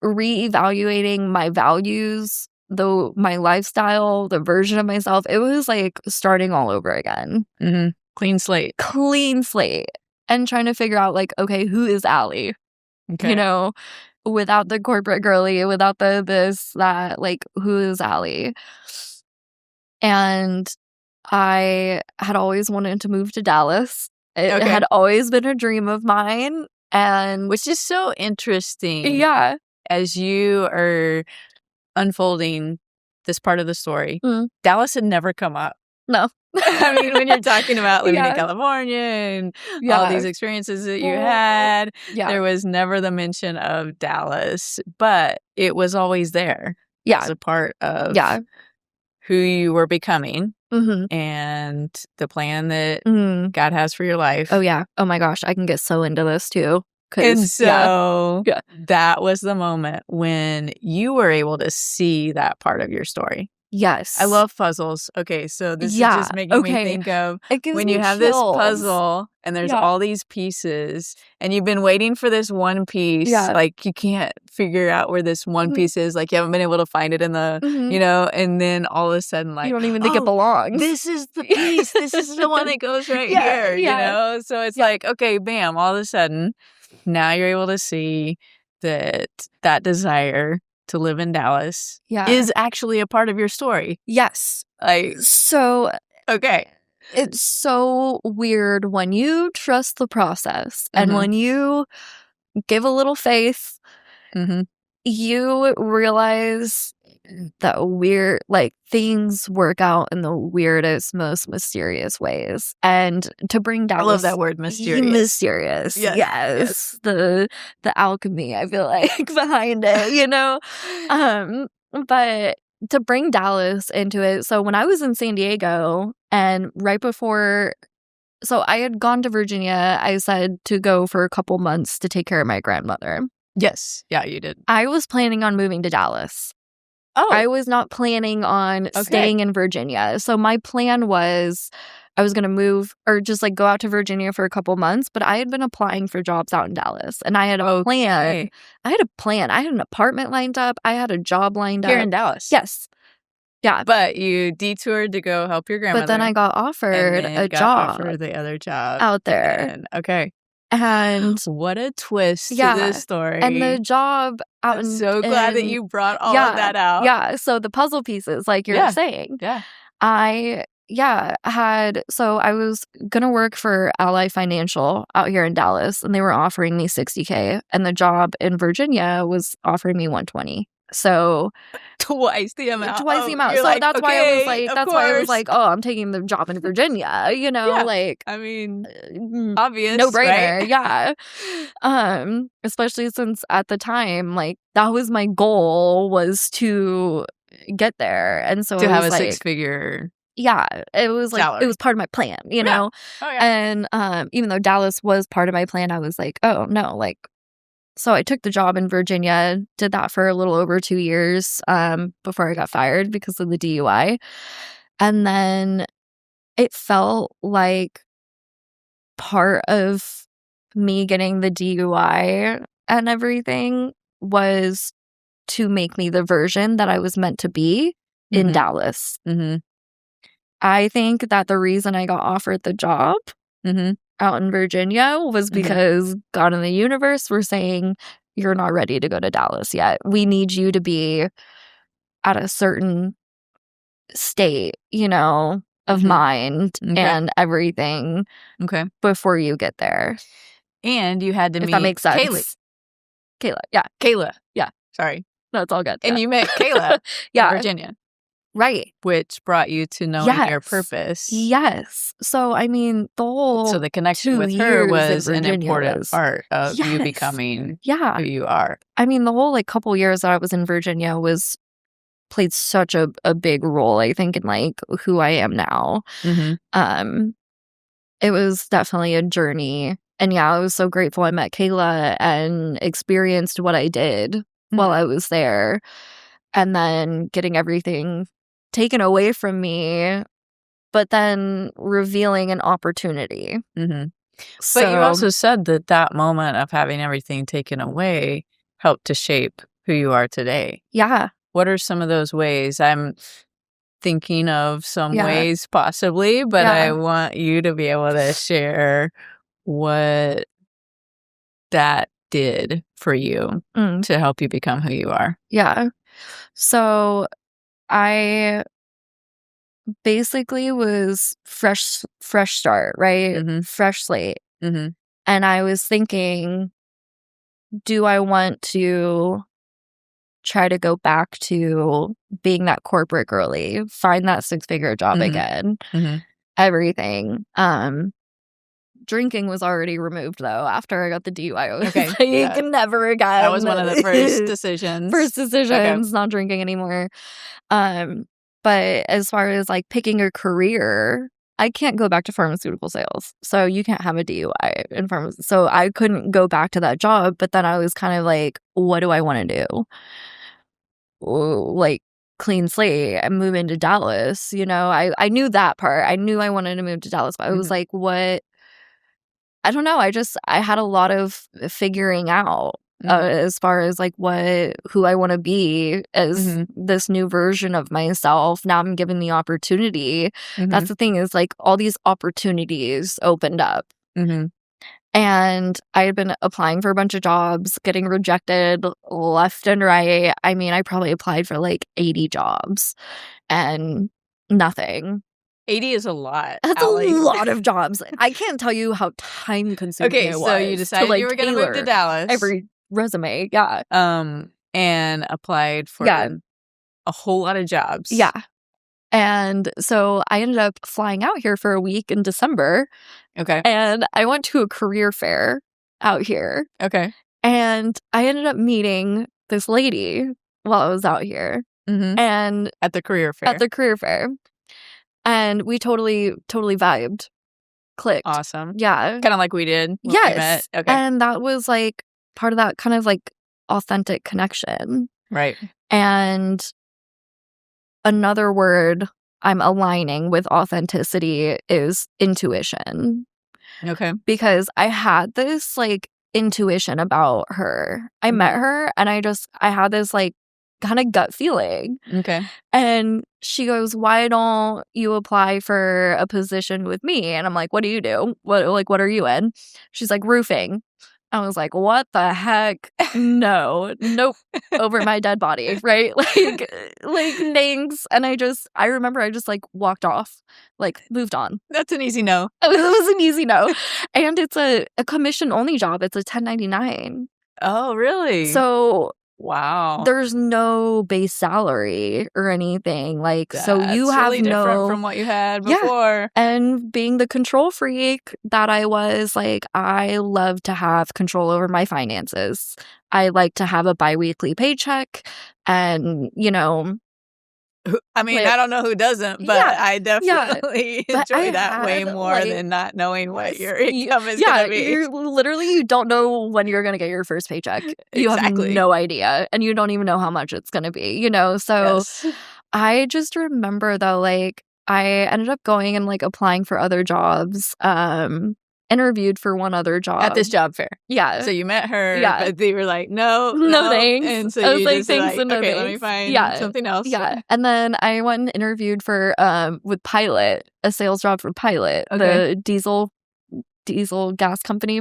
Speaker 2: reevaluating my values, my lifestyle, the version of myself. It was like starting all over again.
Speaker 1: Clean slate.
Speaker 2: And trying to figure out like, okay, who is Ally? Okay. Without the corporate girly, without the this, that, like, who is Ally? And I had always wanted to move to Dallas. It had always been a dream of mine. And
Speaker 1: which is so interesting.
Speaker 2: Yeah.
Speaker 1: As you are unfolding this part of the story, Dallas had never come up.
Speaker 2: No.
Speaker 1: I mean, when you're talking about living in
Speaker 2: Yeah.
Speaker 1: California and all
Speaker 2: Yeah.
Speaker 1: these experiences that you
Speaker 2: Well,
Speaker 1: had,
Speaker 2: yeah.
Speaker 1: there was never the mention of Dallas, but it was always there as
Speaker 2: Yeah.
Speaker 1: a part of
Speaker 2: Yeah.
Speaker 1: who you were becoming
Speaker 2: Mhm.
Speaker 1: and the plan that
Speaker 2: Mm.
Speaker 1: God has for your life.
Speaker 2: Oh, yeah. Oh my gosh, I can get so into this too.
Speaker 1: And
Speaker 2: 'Cause yeah.
Speaker 1: so
Speaker 2: Yeah.
Speaker 1: that was the moment when you were able to see that part of your story.
Speaker 2: Yes.
Speaker 1: I love puzzles. Okay, so this is
Speaker 2: Yeah.
Speaker 1: just making me
Speaker 2: Okay.
Speaker 1: think of
Speaker 2: It gives
Speaker 1: when
Speaker 2: me
Speaker 1: you have this
Speaker 2: chills.
Speaker 1: puzzle and there's
Speaker 2: Yeah.
Speaker 1: all these pieces and you've been waiting for this one piece.
Speaker 2: Yeah.
Speaker 1: Like you can't figure out where this one
Speaker 2: Mhm.
Speaker 1: piece is. Like you haven't been able to find it in the,
Speaker 2: Mhm.
Speaker 1: and then all of a sudden
Speaker 2: You
Speaker 1: like,
Speaker 2: don't even think it
Speaker 1: oh,
Speaker 2: belongs.
Speaker 1: this is the piece. This is the one that goes right
Speaker 2: Yeah,
Speaker 1: here,
Speaker 2: yeah.
Speaker 1: So it's
Speaker 2: Yeah.
Speaker 1: like, okay, bam, all of a sudden now you're able to see that desire to live in Dallas
Speaker 2: Yeah.
Speaker 1: is actually a part of your story.
Speaker 2: Yes.
Speaker 1: Like,
Speaker 2: So
Speaker 1: okay.
Speaker 2: it's so weird when you trust the process and
Speaker 1: Mhm.
Speaker 2: when you give a little faith,
Speaker 1: Mhm.
Speaker 2: you realize that things work out in the weirdest, most mysterious ways. And to bring Dallas,
Speaker 1: I love that word, mysterious.
Speaker 2: Mysterious,
Speaker 1: Yes,
Speaker 2: yes. The alchemy, I feel like, behind it, But to bring Dallas into it, so when I was in San Diego and right before, so I had gone to Virginia, I said to go for a couple months to take care of my grandmother.
Speaker 1: Yes. Yeah, you did.
Speaker 2: I was planning on moving to Dallas.
Speaker 1: Oh.
Speaker 2: I was not planning on staying in Virginia. So my plan was I was going to move or just go out to Virginia for a couple months, but I had been applying for jobs out in Dallas and I had a plan. I had a plan. I had an apartment lined up. I had a job lined
Speaker 1: Here
Speaker 2: up.
Speaker 1: in Dallas.
Speaker 2: Yes. Yeah.
Speaker 1: But you detoured to go help your grandmother.
Speaker 2: But then I got offered a job
Speaker 1: offered the other job
Speaker 2: out there.
Speaker 1: Okay.
Speaker 2: And
Speaker 1: what a twist to
Speaker 2: yeah,
Speaker 1: this story.
Speaker 2: and the job out
Speaker 1: I'm so glad that you brought all of that out.
Speaker 2: Yeah, so the puzzle pieces, like you're saying.
Speaker 1: Yeah.
Speaker 2: I was gonna work for Ally Financial out here in Dallas, and they were offering me $60K, and the job in Virginia was offering me $120. So
Speaker 1: twice the amount.
Speaker 2: So
Speaker 1: that's
Speaker 2: why I was like, oh, I'm taking the job in Virginia,
Speaker 1: I mean, obvious,
Speaker 2: no brainer,
Speaker 1: right?
Speaker 2: yeah. Especially since at the time, that was my goal, was to get there, and so
Speaker 1: to have a
Speaker 2: like,
Speaker 1: 6-figure.
Speaker 2: Yeah, it was
Speaker 1: salary.
Speaker 2: It was part of my plan, know.
Speaker 1: Oh yeah.
Speaker 2: And even though Dallas was part of my plan, I was like, oh no, so I took the job in Virginia, did that for a little over 2 years before I got fired because of the DUI. And then it felt like part of me getting the DUI and everything was to make me the version that I was meant to be in Dallas.
Speaker 1: Mm-hmm.
Speaker 2: I think that the reason I got offered the job out in Virginia was because God and the universe were saying, you're not ready to go to Dallas yet. We need you to be at a certain state, of mind and everything before you get there.
Speaker 1: And you had to meet
Speaker 2: that makes sense. Kayla. Yeah.
Speaker 1: Sorry.
Speaker 2: No, it's all good.
Speaker 1: And you met Kayla in Virginia.
Speaker 2: Right.
Speaker 1: Which brought you to knowing your purpose.
Speaker 2: Yes. So, I mean,
Speaker 1: the connection with her was an important part of you becoming who you are.
Speaker 2: I mean, the whole couple years that I was in Virginia played such a big role, I think, in who I am now. It was definitely a journey. And I was so grateful I met Kayla and experienced what I did while I was there. And then getting everything taken away from me, but then revealing an opportunity.
Speaker 1: So, but you also said that moment of having everything taken away helped to shape who you are today.
Speaker 2: Yeah.
Speaker 1: What are some of those ways? I'm thinking of some ways possibly, but I want you to be able to share what that did for you to help you become who you are.
Speaker 2: Yeah. So I basically was fresh start, right? Fresh slate. And I was thinking, do I want to try to go back to being that corporate girly, find that 6-figure job again? everything. Drinking was already removed, though, after I got the DUI. I was like, never again.
Speaker 1: That was one of the first decisions.
Speaker 2: Not drinking anymore. But as far as, like, picking a career, I can't go back to pharmaceutical sales. So you can't have a DUI in pharmacy. So I couldn't go back to that job. But then I was kind of like, what do I want to do? Like, clean slate and move into Dallas. You know, I knew that part. I knew I wanted to move to Dallas. But I was like, what? I don't know. I had a lot of figuring out as far as like who I want to be as this new version of myself. Now I'm given the opportunity. That's the thing, is like all these opportunities opened up. And I had been applying for a bunch of jobs, getting rejected left and right. I mean, I probably applied for like 80 jobs and nothing.
Speaker 1: 80 is a lot.
Speaker 2: That's Ally. A lot of jobs. I can't tell you how time consuming it was.
Speaker 1: Okay, so you decided you were going to move to Dallas.
Speaker 2: Every resume, yeah.
Speaker 1: And applied for a whole lot of jobs.
Speaker 2: Yeah. And so I ended up flying out here for a week in December.
Speaker 1: Okay.
Speaker 2: And I went to a career fair out here.
Speaker 1: Okay.
Speaker 2: And I ended up meeting this lady while I was out here. And
Speaker 1: at the career fair.
Speaker 2: And we totally vibed. Clicked.
Speaker 1: Awesome.
Speaker 2: Yeah.
Speaker 1: Kind of like we did when we met. Okay.
Speaker 2: And that was like part of that kind of like authentic connection.
Speaker 1: Right.
Speaker 2: And another word I'm aligning with authenticity is intuition.
Speaker 1: Okay.
Speaker 2: Because I had this like intuition about her. I met her and I had this like kind of gut feeling.
Speaker 1: Okay.
Speaker 2: And she goes, why don't you apply for a position with me? And I'm like, what do you do? What are you in? She's like, roofing. I was like, what the heck? No, nope. Over my dead body, right? Like thanks. And I remember I just like walked off, like moved on.
Speaker 1: That's an easy no.
Speaker 2: It was an easy no. And it's a commission only job. It's a 1099.
Speaker 1: Oh, really?
Speaker 2: So
Speaker 1: wow.
Speaker 2: There's no base salary or anything. Like, that's so you have
Speaker 1: really different from what you had before.
Speaker 2: Yeah. And being the control freak that I was, like, I love to have control over my finances. I like to have a biweekly paycheck and, you know.
Speaker 1: I mean, I don't know who doesn't, but I definitely enjoy that way more than not knowing what your income is going to be.
Speaker 2: You don't know when you're going to get your first paycheck. You have no idea, and you don't even know how much it's going to be, you know? So I just remember, though, like, I ended up going and, like, applying for other jobs, interviewed for one other job.
Speaker 1: At this job fair.
Speaker 2: Yeah.
Speaker 1: So you met her, but they were like, no
Speaker 2: thanks.
Speaker 1: And so
Speaker 2: I was
Speaker 1: you
Speaker 2: like,
Speaker 1: just
Speaker 2: thanks,
Speaker 1: like,
Speaker 2: no
Speaker 1: okay,
Speaker 2: thanks.
Speaker 1: let me find something else.
Speaker 2: Yeah. And then I went and interviewed for with Pilot, a sales job for Pilot, the diesel gas company.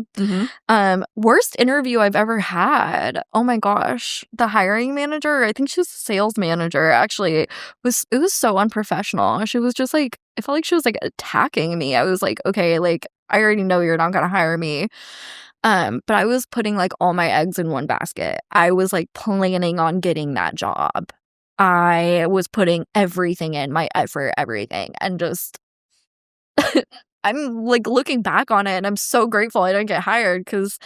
Speaker 2: Worst interview I've ever had. Oh my gosh. The hiring manager, I think she was the sales manager, actually, it was so unprofessional. She was just like, I felt like she was like attacking me. I was like, okay, like, I already know you're not gonna hire me. But I was putting like all my eggs in one basket. I was like planning on getting that job. I was putting everything in, my effort, everything, and just I'm like looking back on it and I'm so grateful I didn't get hired, because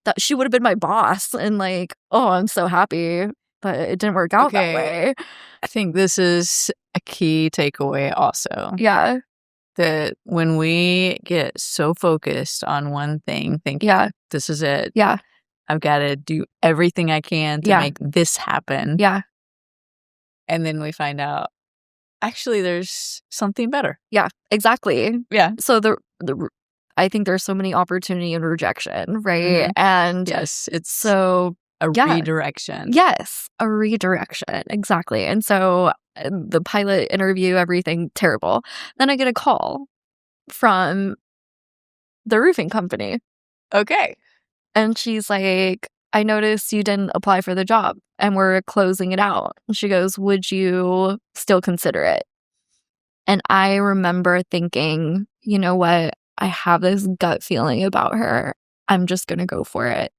Speaker 2: that she would have been my boss, and like, oh, I'm so happy, but it didn't work out that way.
Speaker 1: I think this is a key takeaway also.
Speaker 2: Yeah.
Speaker 1: That when we get so focused on one thing, thinking, this is it.
Speaker 2: Yeah.
Speaker 1: I've got to do everything I can to make this happen.
Speaker 2: Yeah.
Speaker 1: And then we find out, actually, there's something better.
Speaker 2: Yeah, exactly.
Speaker 1: Yeah.
Speaker 2: So I think there's so many opportunity and rejection, right? And
Speaker 1: yes, it's
Speaker 2: so
Speaker 1: a redirection.
Speaker 2: Yes, a redirection. Exactly. And so the Pilot interview, everything terrible. Then I get a call from the roofing company.
Speaker 1: Okay.
Speaker 2: And she's like, I noticed you didn't apply for the job and we're closing it out. And she goes, would you still consider it? And I remember thinking, you know what? I have this gut feeling about her. I'm just going to go for it.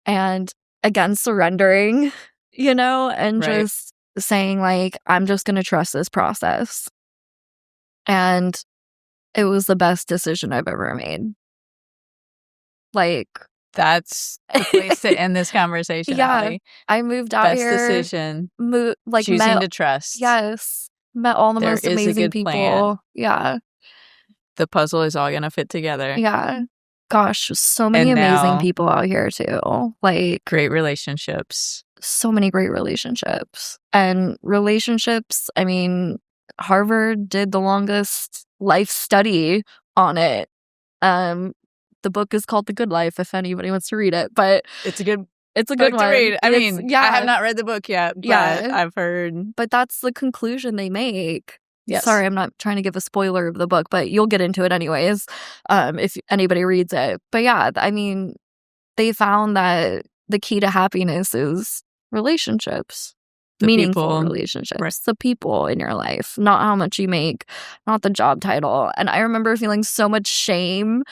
Speaker 2: And again, surrendering, you know, and just saying, like, I'm just going to trust this process. And it was the best decision I've ever made. Like,
Speaker 1: that's the place to end this conversation.
Speaker 2: Yeah,
Speaker 1: Ally.
Speaker 2: I moved out
Speaker 1: Best
Speaker 2: here.
Speaker 1: decision.
Speaker 2: Like,
Speaker 1: Choosing to trust.
Speaker 2: Yes, met all the
Speaker 1: There
Speaker 2: most
Speaker 1: is a
Speaker 2: amazing
Speaker 1: good
Speaker 2: people.
Speaker 1: plan.
Speaker 2: Yeah,
Speaker 1: The puzzle is all gonna fit together.
Speaker 2: yeah. Gosh, so many
Speaker 1: And
Speaker 2: amazing
Speaker 1: now-
Speaker 2: people out here too. Like,
Speaker 1: Great relationships.
Speaker 2: so many great relationships. And relationships, I mean, Harvard did the longest life study on it. The book is called The Good Life, if anybody wants to read it. But
Speaker 1: It's a good
Speaker 2: it's a
Speaker 1: book
Speaker 2: good
Speaker 1: to
Speaker 2: one.
Speaker 1: read. I
Speaker 2: It's-
Speaker 1: mean,
Speaker 2: yeah,
Speaker 1: I have not read the book yet, but
Speaker 2: Yeah.
Speaker 1: I've heard.
Speaker 2: but that's the conclusion they make.
Speaker 1: Yes.
Speaker 2: Sorry, I'm not trying to give a spoiler of the book, but you'll get into it anyways, if anybody reads it. But yeah, I mean, they found that the key to happiness is relationships.
Speaker 1: The
Speaker 2: Meaningful
Speaker 1: people.
Speaker 2: relationships.
Speaker 1: Right.
Speaker 2: The people in your life, not how much you make, not the job title. And I remember feeling so much shame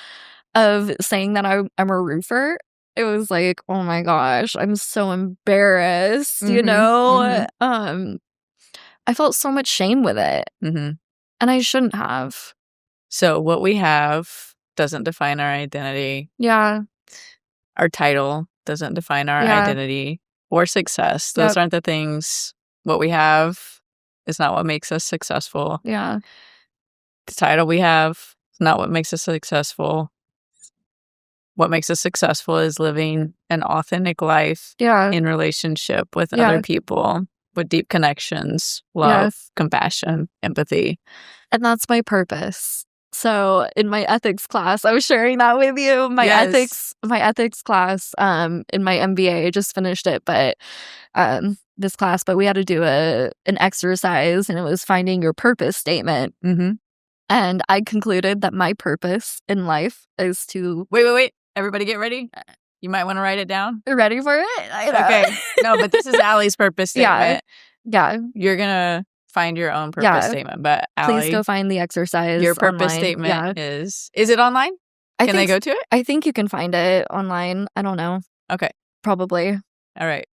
Speaker 2: of saying that I'm a roofer. It was like, oh my gosh, I'm so embarrassed, you
Speaker 1: Mhm,
Speaker 2: know? I felt so much shame with it,
Speaker 1: Mm-hmm.
Speaker 2: and I shouldn't have.
Speaker 1: So what we have doesn't define our identity.
Speaker 2: Yeah,
Speaker 1: Our title doesn't define our
Speaker 2: Yeah.
Speaker 1: identity or success. Those
Speaker 2: Yep.
Speaker 1: aren't the things. What we have is not what makes us successful.
Speaker 2: yeah,
Speaker 1: The title we have is not what makes us successful. What makes us successful is living an authentic life
Speaker 2: yeah,
Speaker 1: in relationship with
Speaker 2: Yeah.
Speaker 1: other people, with deep connections, love,
Speaker 2: Yeah.
Speaker 1: compassion, empathy.
Speaker 2: and that's my purpose. So in my ethics class, I was sharing that with you. My
Speaker 1: Yes.
Speaker 2: ethics class, in my MBA, I just finished it, but this class, but we had to do an exercise, and it was finding your purpose statement.
Speaker 1: Mm-hmm.
Speaker 2: And I concluded that my purpose in life is to
Speaker 1: Wait. Everybody get ready. You might want to write it down.
Speaker 2: ready for it. I know.
Speaker 1: Okay. No, but this is Ally's purpose
Speaker 2: Yeah.
Speaker 1: statement.
Speaker 2: Yeah,
Speaker 1: You're going to find your own purpose
Speaker 2: Yeah.
Speaker 1: statement. But
Speaker 2: please
Speaker 1: Ally,
Speaker 2: go find the exercise.
Speaker 1: your purpose
Speaker 2: online.
Speaker 1: statement
Speaker 2: Yeah.
Speaker 1: is it online? Can they go to it?
Speaker 2: I think you can find it online. I don't know.
Speaker 1: Okay.
Speaker 2: Probably.
Speaker 1: All right.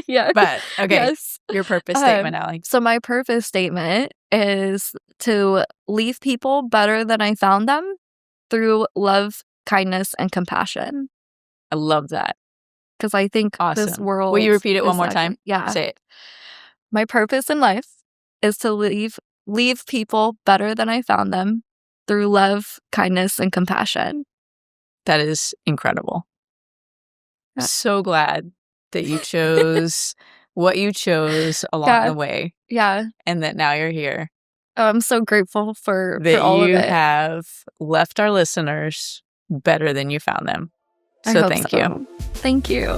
Speaker 2: Yeah.
Speaker 1: But, okay.
Speaker 2: Yes.
Speaker 1: Your purpose statement, Ally.
Speaker 2: So my purpose statement is to leave people better than I found them through love, kindness, and compassion.
Speaker 1: I love that.
Speaker 2: Because I think this
Speaker 1: Awesome.
Speaker 2: world.
Speaker 1: Will you repeat it one
Speaker 2: is
Speaker 1: more
Speaker 2: actually-
Speaker 1: time?
Speaker 2: Yeah.
Speaker 1: Say it.
Speaker 2: My purpose in life is to leave people better than I found them through love, kindness, and compassion.
Speaker 1: That is incredible.
Speaker 2: Yeah.
Speaker 1: So glad that you chose what you chose along
Speaker 2: Yeah.
Speaker 1: the way
Speaker 2: Yeah.
Speaker 1: and that now you're here.
Speaker 2: Oh, I'm so grateful for
Speaker 1: That
Speaker 2: all of
Speaker 1: you
Speaker 2: it.
Speaker 1: have left our listeners better than you found them.
Speaker 2: I
Speaker 1: So
Speaker 2: hope
Speaker 1: thank
Speaker 2: so.
Speaker 1: you.
Speaker 2: Thank you.